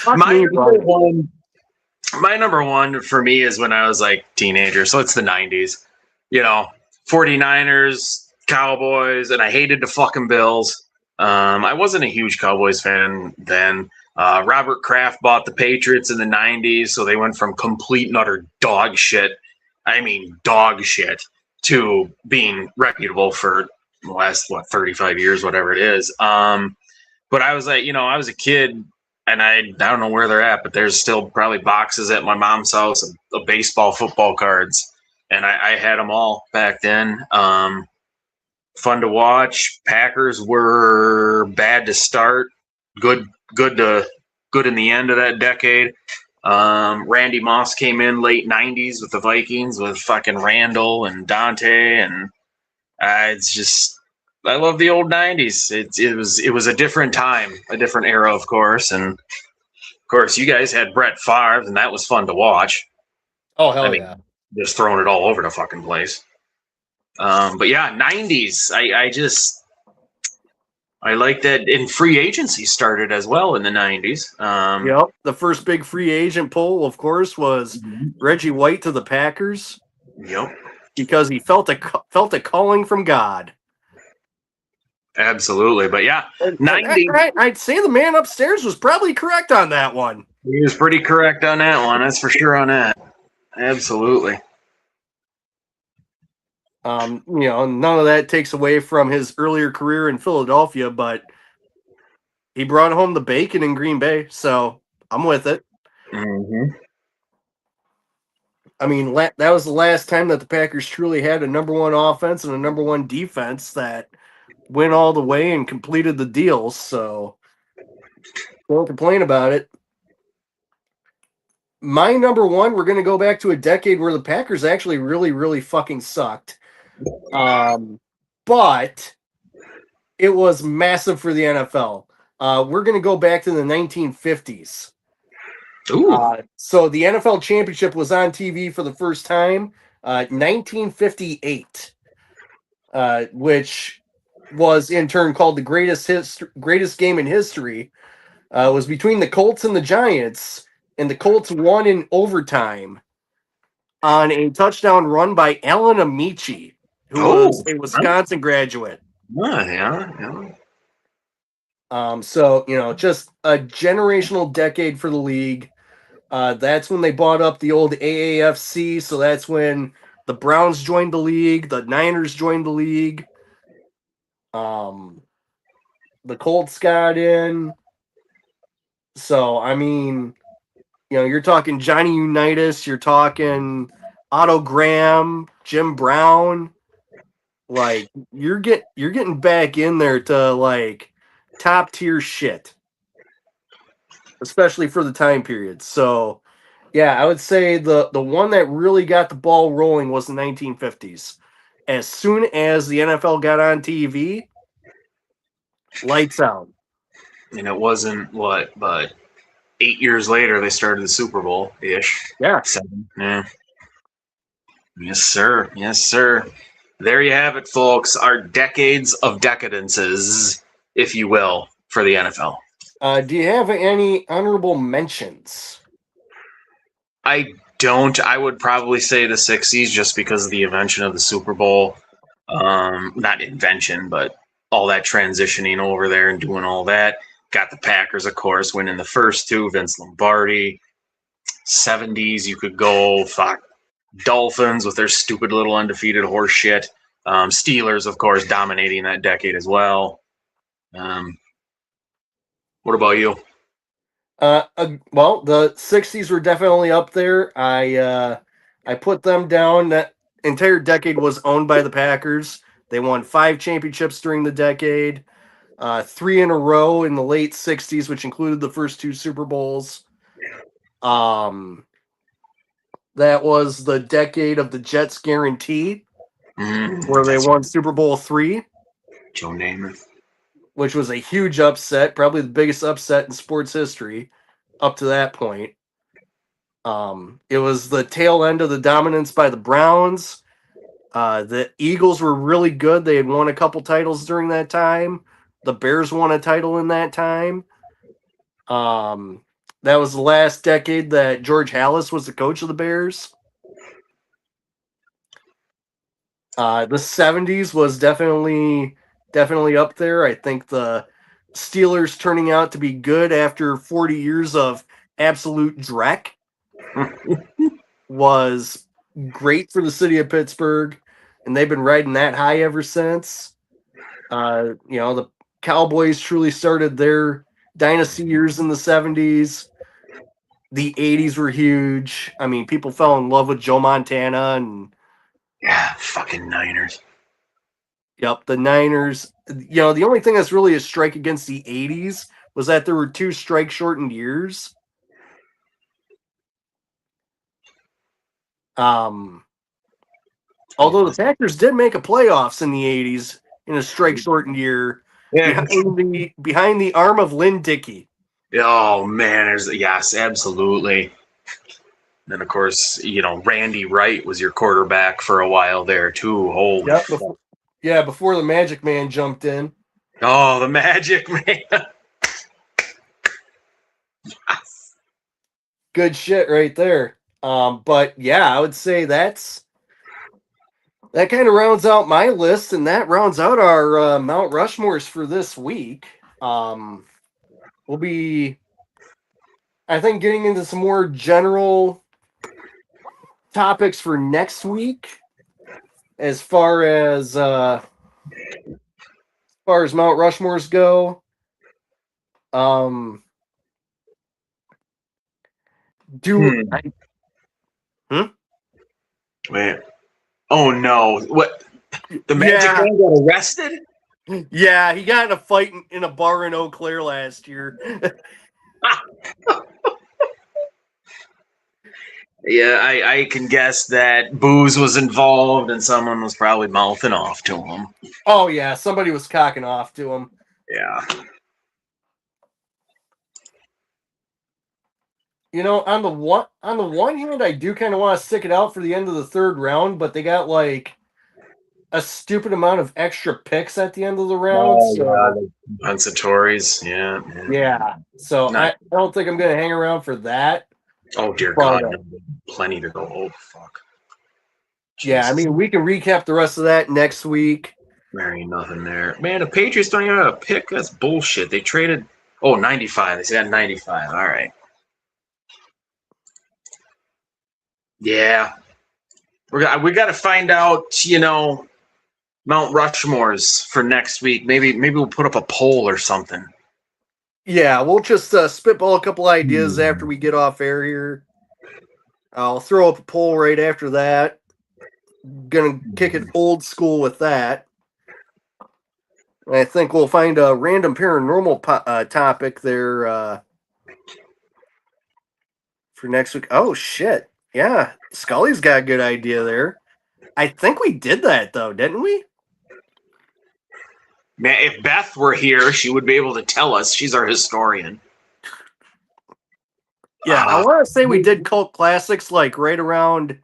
My number one for me is when I was like teenager, so it's the 90s. 49ers, Cowboys, and I hated the fucking Bills. I wasn't a huge Cowboys fan then. Robert Kraft bought the Patriots in the 90s, so they went from complete and utter dog shit, to being reputable for the last, 35 years, whatever it is. But I was like, I was a kid, and I don't know where they're at, but there's still probably boxes at my mom's house of baseball, football cards, and I had them all back then. Fun to watch. Packers were bad to start, good in the end of that decade. Randy Moss came in late 90s with the Vikings with fucking Randall and Dante, and it's just, I love the old 90s. It was a different time, a different era, of course, and of course you guys had Brett Favre, and that was fun to watch. Oh hell yeah! Just throwing it all over the fucking place. But yeah, 90s. I like that. And free agency started as well in the 90s. Yep. The first big free agent poll, of course, was Reggie White to the Packers. Yep. Because he felt a calling from God. Absolutely. But yeah, 90s. I'd say the man upstairs was probably correct on that one. He was pretty correct on that one. That's for sure on that. Absolutely. None of that takes away from his earlier career in Philadelphia, but he brought home the bacon in Green Bay, so I'm with it. Mm-hmm. I mean, that was the last time that the Packers truly had a number one offense and a number one defense that went all the way and completed the deal, so don't complain about it. My number one, we're going to go back to a decade where the Packers actually really, really fucking sucked. But it was massive for the NFL. We're going to go back to the 1950s. So the NFL championship was on TV for the first time, 1958, which was in turn called the greatest game in history. It was between the Colts and the Giants, and the Colts won in overtime on a touchdown run by Alan Amici, who was a Wisconsin graduate. Yeah. So, just a generational decade for the league. That's when they bought up the old AAFC, so that's when the Browns joined the league, the Niners joined the league. The Colts got in. So, I mean, you're talking Johnny Unitas, you're talking Otto Graham, Jim Brown. Like, you're getting back in there to like top tier shit, especially for the time period. So, yeah, I would say the one that really got the ball rolling was the 1950s. As soon as the NFL got on TV, lights out. And it wasn't but 8 years later they started the Super Bowl ish. Yeah. 7. Yeah. Yes, sir. Yes, sir. There you have it, folks. Our decades of decadences, if you will, for the NFL. Do you have any honorable mentions? I don't. I would probably say the 60s just because of the invention of the Super Bowl. Not invention, but all that transitioning over there and doing all that. Got the Packers, of course, winning the first two, Vince Lombardi. 70s, you could go Dolphins with their stupid little undefeated horse shit. Steelers, of course, dominating that decade as well. What about you? Well, the '60s were definitely up there. I put them down. That entire decade was owned by the Packers. They won 5 championships during the decade, 3 in a row in the late '60s, which included the first 2 Super Bowls. Um, that was the decade of the Jets guarantee, where they That's won Super Bowl III, Joe Namath. which was a huge upset, probably the biggest upset in sports history up to that point. It was the tail end of the dominance by the Browns. The Eagles were really good. They had won a couple titles during that time. The Bears won a title in that time. That was the last decade that George Halas was the coach of the Bears. The '70s was definitely up there. I think the Steelers turning out to be good after 40 years of absolute dreck was great for the city of Pittsburgh, and they've been riding that high ever since. The Cowboys truly started their dynasty years in the '70s. The '80s were huge. I mean, people fell in love with Joe Montana, and Yeah, fucking Niners. yep, the Niners. The only thing that's really a strike against the '80s was that there were 2 strike-shortened years. Um, Although the Packers did make a playoffs in the '80s in a strike-shortened year Yeah. behind the arm of Lynn Dickey. Oh man, yes, absolutely. Then of course, Randy Wright was your quarterback for a while there too. Holy Yep. fuck. Before the Magic Man jumped in. Oh, the Magic Man. Good shit right there. But yeah, I would say that kind of rounds out my list, and that rounds out our Mount Rushmores for this week. We'll be, I think, getting into some more general topics for next week, as far as Mount Rushmores go. Wait. Oh no. What? The Magic Man got arrested? Yeah, he got in a fight in a bar in Eau Claire last year. Yeah, I can guess that booze was involved and someone was probably mouthing off to him. Oh yeah, somebody was cocking off to him. Yeah. On the one hand, I do kind of want to stick it out for the end of the third round, but they got like a stupid amount of extra picks at the end of the round. Compensatories. Yeah. Yeah. So I don't think I'm going to hang around for that. Oh dear God, no, plenty to go. Oh fuck. Jesus. Yeah, I mean we can recap the rest of that next week. There ain't nothing there. Man, the Patriots don't even have a pick. That's bullshit. They traded 95. They said 95. All right. Yeah. We got to find out, Mount Rushmores for next week. Maybe we'll put up a poll or something. Yeah, we'll just spitball a couple ideas after we get off air here. I'll throw up a poll right after that. Gonna kick it old school with that. I think we'll find a random paranormal topic there for next week. Oh, shit. Yeah, Scully's got a good idea there. I think we did that, though, didn't we? Man, if Beth were here, she would be able to tell us. She's our historian. Yeah, I want to say we did cult classics like right around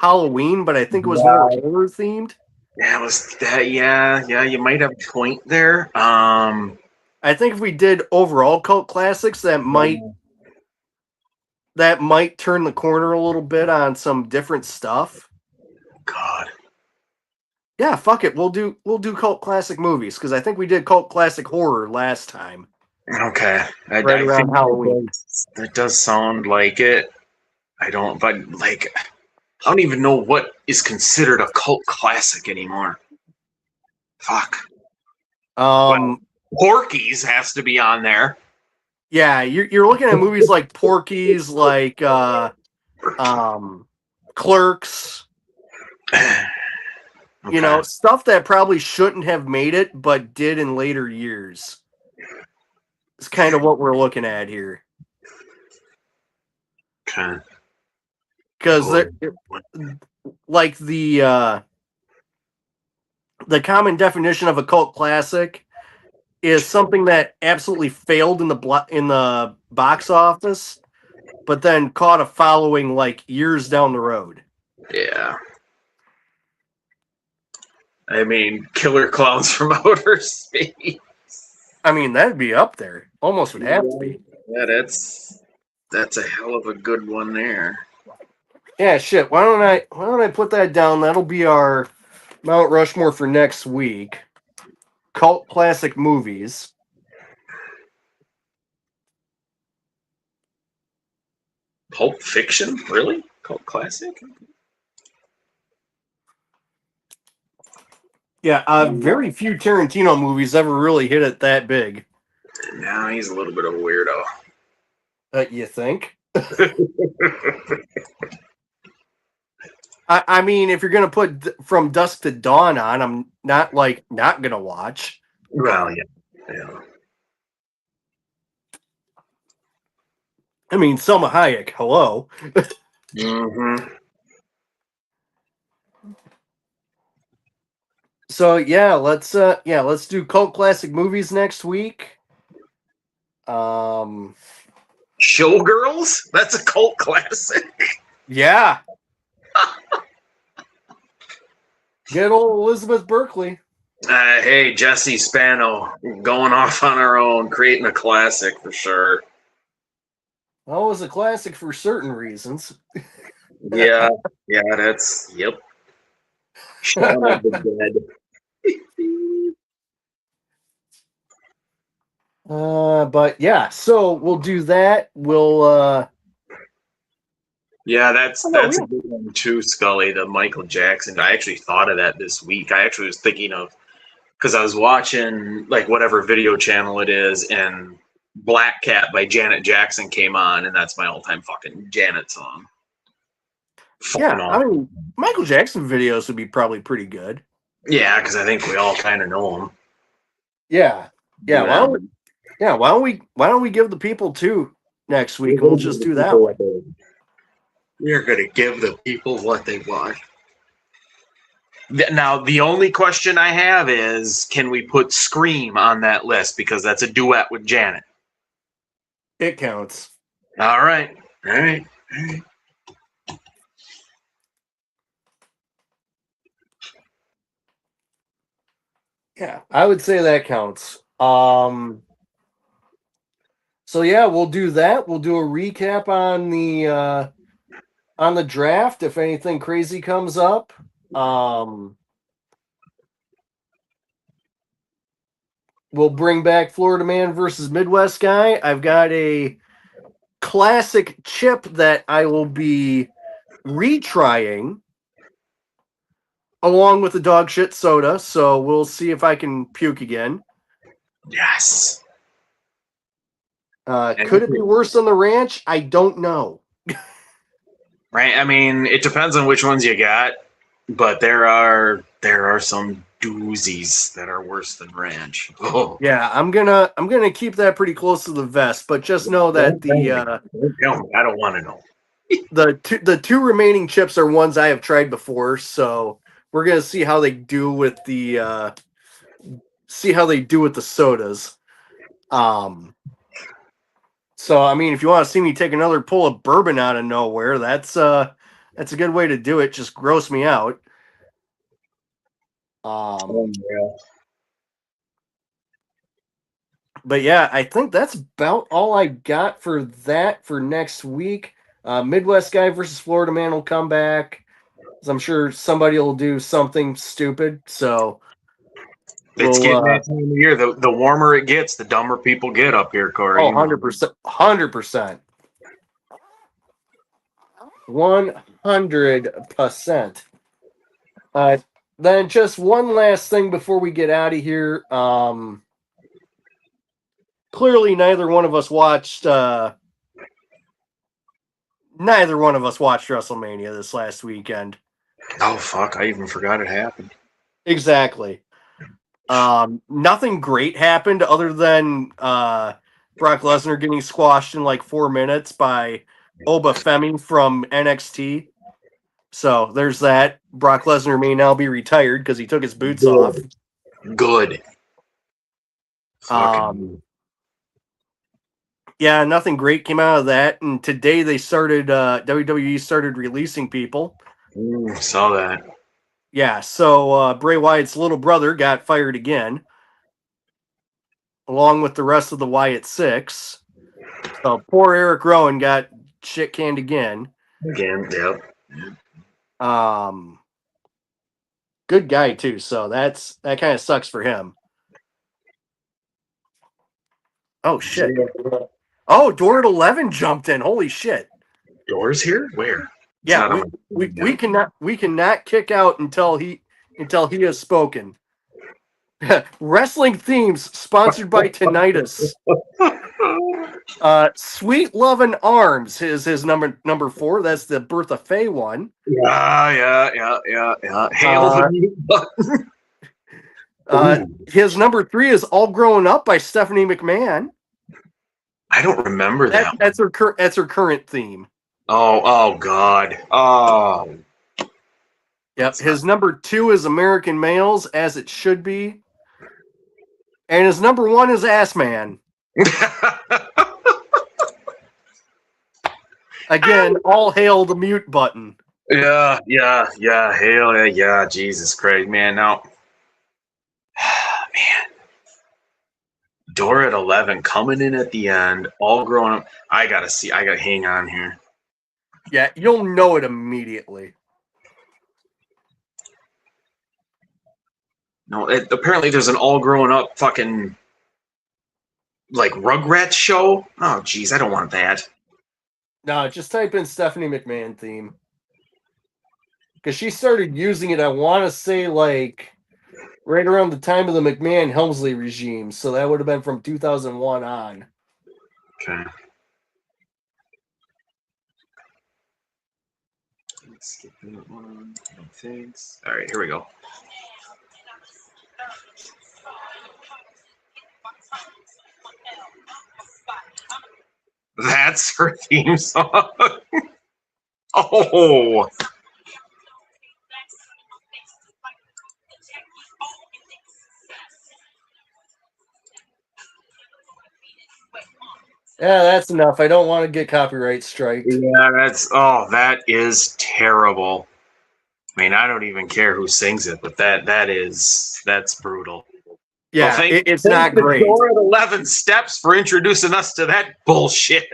Halloween, but I think it was more horror themed. Yeah, was that? Yeah, you might have a point there. I think if we did overall cult classics, that might turn the corner a little bit on some different stuff. God. Yeah, fuck it. We'll do cult classic movies because I think we did cult classic horror last time. Okay. Right around Halloween. That does sound like it. I don't even know what is considered a cult classic anymore. Fuck. Porky's has to be on there. Yeah, you're looking at movies like Porky's, like Clerks, you know, Okay. stuff that probably shouldn't have made it, but did in later years. It's kind of what we're looking at here. Okay. Because Oh, like the common definition of a cult classic is something that absolutely failed in the box office, but then caught a following like years down the road. yeah. I mean, Killer Clowns from Outer Space. I mean, that'd be up there. Almost would have to be. Yeah, that's a hell of a good one there. Yeah, shit. Why don't I put that down? That'll be our Mount Rushmore for next week. Cult classic movies. Pulp Fiction, really? Cult classic? Yeah, very few Tarantino movies ever really hit it that big. No, he's a little bit of a weirdo. You think? I mean, if you're gonna put From Dusk to Dawn on, I'm not gonna watch. Well, yeah. Yeah. I mean, Selma Hayek. Hello. Mm-hmm. So let's do cult classic movies next week. Showgirls? That's a cult classic. Yeah. Get old Elizabeth Berkley. Hey, Jesse Spano, going off on our own, creating a classic for sure. Well, it was a classic for certain reasons. Yeah, that's, yep. Shaun of the Dead. But yeah, so we'll do that. We'll Yeah, that's a good one too, Scully. The Michael Jackson. I actually thought of that this week. I actually was thinking of because I was watching like whatever video channel it is, and Black Cat by Janet Jackson came on, and that's my all-time fucking Janet song. Fucking I awesome. mean, Michael Jackson videos would be probably pretty good. Yeah, because I think we all kind of know him. Yeah. Why don't we give the people two next week and we'll just do that one. We're gonna give the people what they want. Now, the only question I have is, can we put Scream on that list because that's a duet with Janet? It counts. All right. Yeah, I would say that counts. So yeah, we'll do that. We'll do a recap on the draft if anything crazy comes up. We'll bring back Florida Man versus Midwest Guy. I've got a classic chip that I will be retrying along with the dog shit soda. So we'll see if I can puke again. Yes. Could it be worse than the ranch? I don't know. Right. I mean, it depends on which ones you got, but there are some doozies that are worse than ranch. Oh. Yeah, I'm gonna keep that pretty close to the vest, but just know that I don't want to know. the two remaining chips are ones I have tried before, so we're gonna see how they do with the sodas. So I mean, if you want to see me take another pull of bourbon out of nowhere, that's a good way to do it. Just gross me out. Yeah. But yeah, I think that's about all I got for that for next week. Midwest Guy versus Florida Man will come back. I'm sure somebody will do something stupid. So it's getting that time of year. The warmer it gets, the dumber people get up here, Corey. 100%. 100%. 100%. Then just one last thing before we get out of here. clearly neither one of us watched WrestleMania this last weekend. Oh fuck! I even forgot it happened. Exactly. Nothing great happened other than Brock Lesnar getting squashed in like 4 minutes by Oba Femi from NXT. So there's that. Brock Lesnar may now be retired because he took his boots off. Good. Yeah, nothing great came out of that. And today they started, WWE started releasing people. Saw that. Yeah, so Bray Wyatt's little brother got fired again, along with the rest of the Wyatt Six. So poor Eric Rowan got shit canned again. Again, yep. Good guy too, so that kind of sucks for him. Oh shit. Oh, Door at 11 jumped in. Holy shit. Door's here? Where? Yeah, we cannot kick out until he has spoken. Wrestling themes sponsored by Tinnitus. Sweet Lovin' Arms is his number 4. That's the Bertha Faye one. Yeah. Hail the mute button. His number 3 is All Grown Up by Stephanie McMahon. I don't remember that. That's her current theme. Oh God. Oh. Yep. His number 2 is American Males, As It Should Be. And his number 1 is Ass Man. Again, all hail the mute button. Yeah. Hail yeah. Jesus Christ, man. Now, man. Door at 11 coming in at the end, all grown up. I gotta hang on here. Yeah, you'll know it immediately. No, apparently there's an all grown up fucking like Rugrats show. Oh, geez, I don't want that. No, just type in Stephanie McMahon theme. Because she started using it, I want to say, like, right around the time of the McMahon-Helmsley regime. So that would have been from 2001 on. Okay. Let's skip that one. No thanks. All right, here we go. That's her theme song. Oh. Yeah, that's enough. I don't want to get copyright striked. Yeah, that is terrible. I mean, I don't even care who sings it, but that's brutal. Yeah, well, it's not great. Door at 11 Steps for introducing us to that bullshit.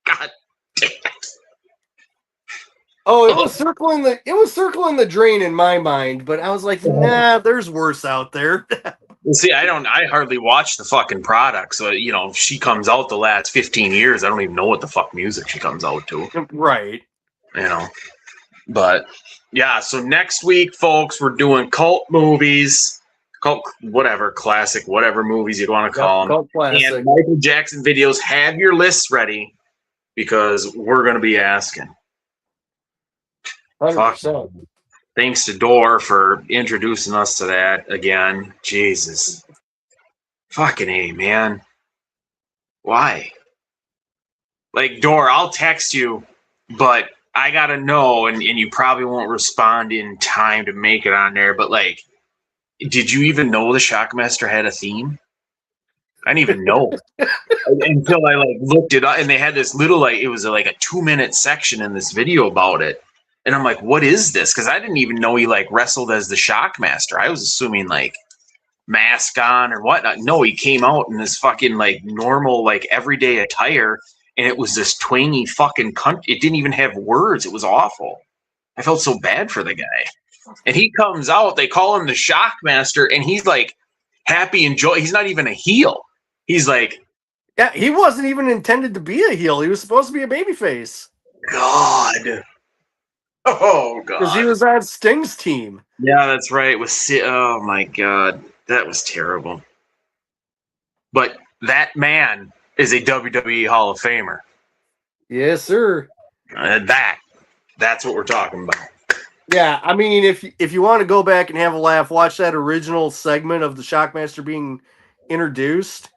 God damn it. Oh, it was circling the drain in my mind, but I was like, nah, there's worse out there. See, I hardly watch the fucking product. So, if she comes out the last 15 years, I don't even know what the fuck music she comes out to. Right. But yeah, so next week, folks, we're doing cult movies, cult, whatever, classic, whatever movies you want to call them. Cult classic. And Michael Jackson videos. Have your lists ready because we're going to be asking. 100%. Thanks to Door for introducing us to that again. Jesus. Fucking A, man. Why? Like, Door, I'll text you, but I gotta know, and you probably won't respond in time to make it on there, but like, did you even know the Shockmaster had a theme? I didn't even know until I like looked it up, and they had this little it was like a 2-minute section in this video about it. And I'm like, what is this? Because I didn't even know he like wrestled as the Shockmaster. I was assuming like mask on or whatnot. No, he came out in this fucking like normal, like everyday attire. And it was this twangy fucking cunt. It didn't even have words. It was awful. I felt so bad for the guy. And he comes out, they call him the Shockmaster, and he's like happy and joy. He's not even a heel. He's like, yeah, he wasn't even intended to be a heel. He was supposed to be a babyface. God. Oh, God. Because he was on Sting's team. Yeah, that's right. Oh, my God. That was terrible. But That man is a WWE Hall of Famer. Yes, sir. That's what we're talking about. Yeah, I mean, if you want to go back and have a laugh, watch that original segment of the Shockmaster being introduced.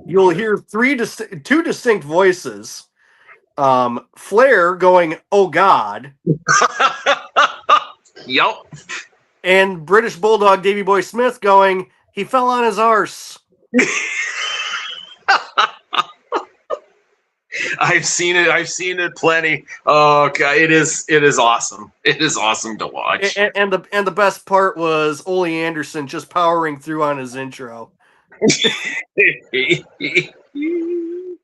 You'll hear two distinct voices. Flair going, "Oh God," Yup. and British Bulldog Davey Boy Smith going, "He fell on his arse." I've seen it. I've seen it plenty. Oh God, it is awesome. It is awesome to watch. And the best part was Ole Anderson just powering through on his intro.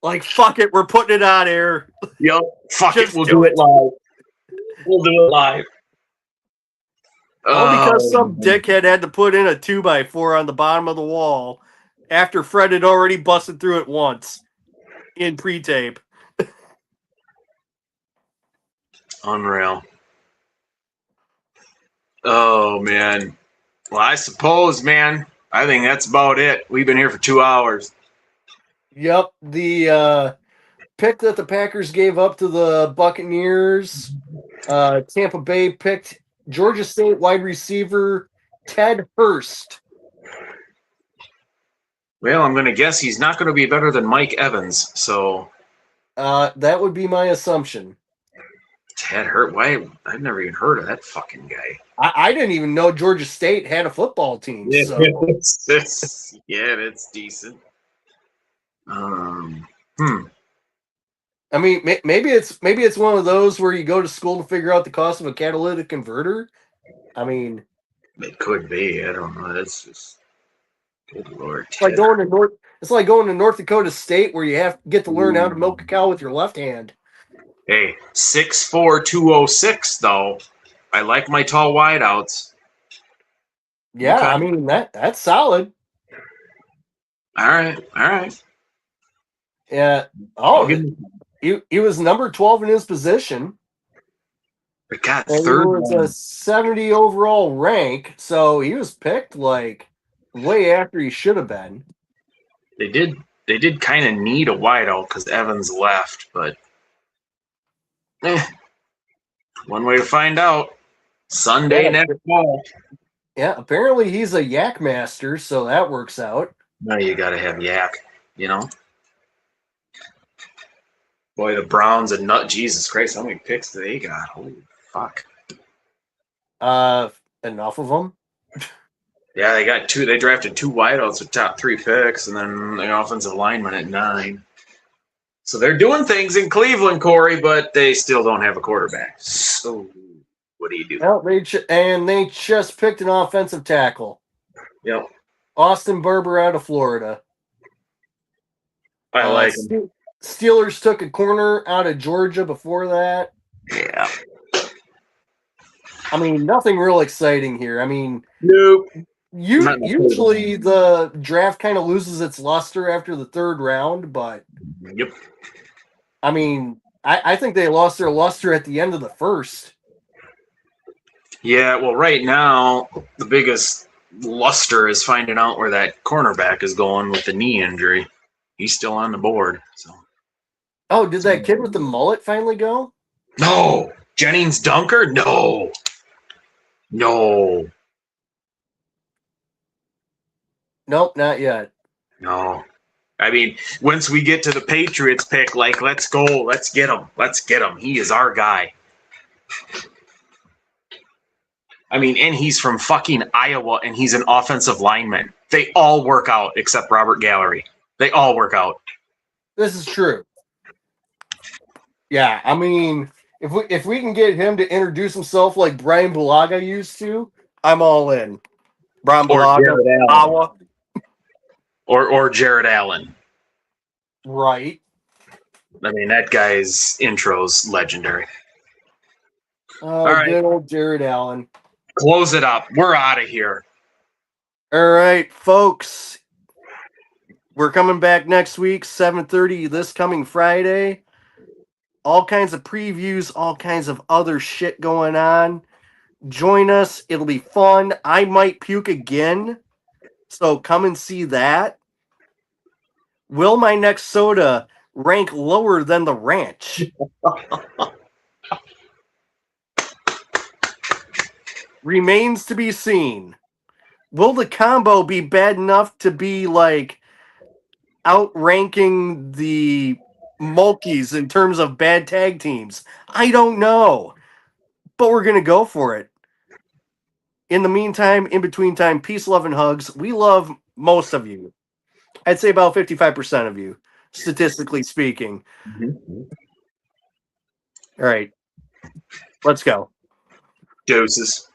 Like, fuck it, we're putting it on air. Yup. Fuck Just it. We'll do do it. it live. We'll do it live. All because some dickhead had to put in a 2x4 on the bottom of the wall after Fred had already busted through it once in pre-tape. Unreal. Oh man. Well, I suppose, man. I think that's about it. We've been here for 2 hours. Yep, the pick that the Packers gave up to the Buccaneers. Tampa Bay picked Georgia State wide receiver Ted Hurst. Well, I'm going to guess he's not going to be better than Mike Evans. So That would be my assumption. Ted Hurt. Why? I've never even heard of that fucking guy. I didn't even know Georgia State had a football team. Yeah, So. That's decent. I mean, maybe it's one of those where you go to school to figure out the cost of a catalytic converter. I mean, it could be. I don't know. That's just good Lord. It's like going to North Dakota State where you get to learn how to milk a cow with your left hand. Hey, 6'4", 206 though. I like my tall wideouts. Yeah, Okay. I mean that's solid. All right. Yeah. Oh, he was number 12 in his position. But God, And third he was a 70 overall rank, so he was picked like way after he should have been. They did kind of need a wideout because Evans left, but one way to find out. Sunday next fall. Yeah, apparently he's a yak master, so that works out. Now you got to have yak, you know. Boy, the Browns and nut. Jesus Christ, how many picks do they got? Holy fuck. Enough of them. Yeah, they got two. They drafted 2 wideouts with top 3 picks, and then the offensive lineman at 9. So they're doing things in Cleveland, Corey, but they still don't have a quarterback. So what do you do? Well, they just picked an offensive tackle. Yep. Austin Barber out of Florida. I like him. Steelers took a corner out of Georgia before that. Yeah. I mean, nothing real exciting here. I mean, nope. Usually the draft kind of loses its luster after the 3rd round, but yep. I mean, I think they lost their luster at the end of the 1st. Yeah, well, right now the biggest luster is finding out where that cornerback is going with the knee injury. He's still on the board. So. Oh, did that kid with the mullet finally go? No. Jennings Dunker? No. Nope, not yet. No. I mean, once we get to the Patriots pick, like, let's go. Let's get him. Let's get him. He is our guy. I mean, and he's from fucking Iowa, and he's an offensive lineman. They all work out except Robert Gallery. They all work out. This is true. Yeah, I mean, if we can get him to introduce himself like Brian Bulaga used to, I'm all in. Brian Bulaga, Iowa. Or Jared Allen. Right. I mean, that guy's intro's legendary. All right. Good old Jared Allen. Close it up. We're out of here. All right, folks. We're coming back next week, 7:30 this coming Friday. All kinds of previews, all kinds of other shit going on. Join us. It'll be fun. I might puke again. So come and see that. Will my next soda rank lower than the ranch? Remains to be seen. Will the combo be bad enough to be like outranking the Mulkeys in terms of bad tag teams? I don't know. But we're going to go for it. In the meantime, in between time, peace, love, and hugs. We love most of you. I'd say about 55% of you, statistically speaking. All right. Let's go. Doses.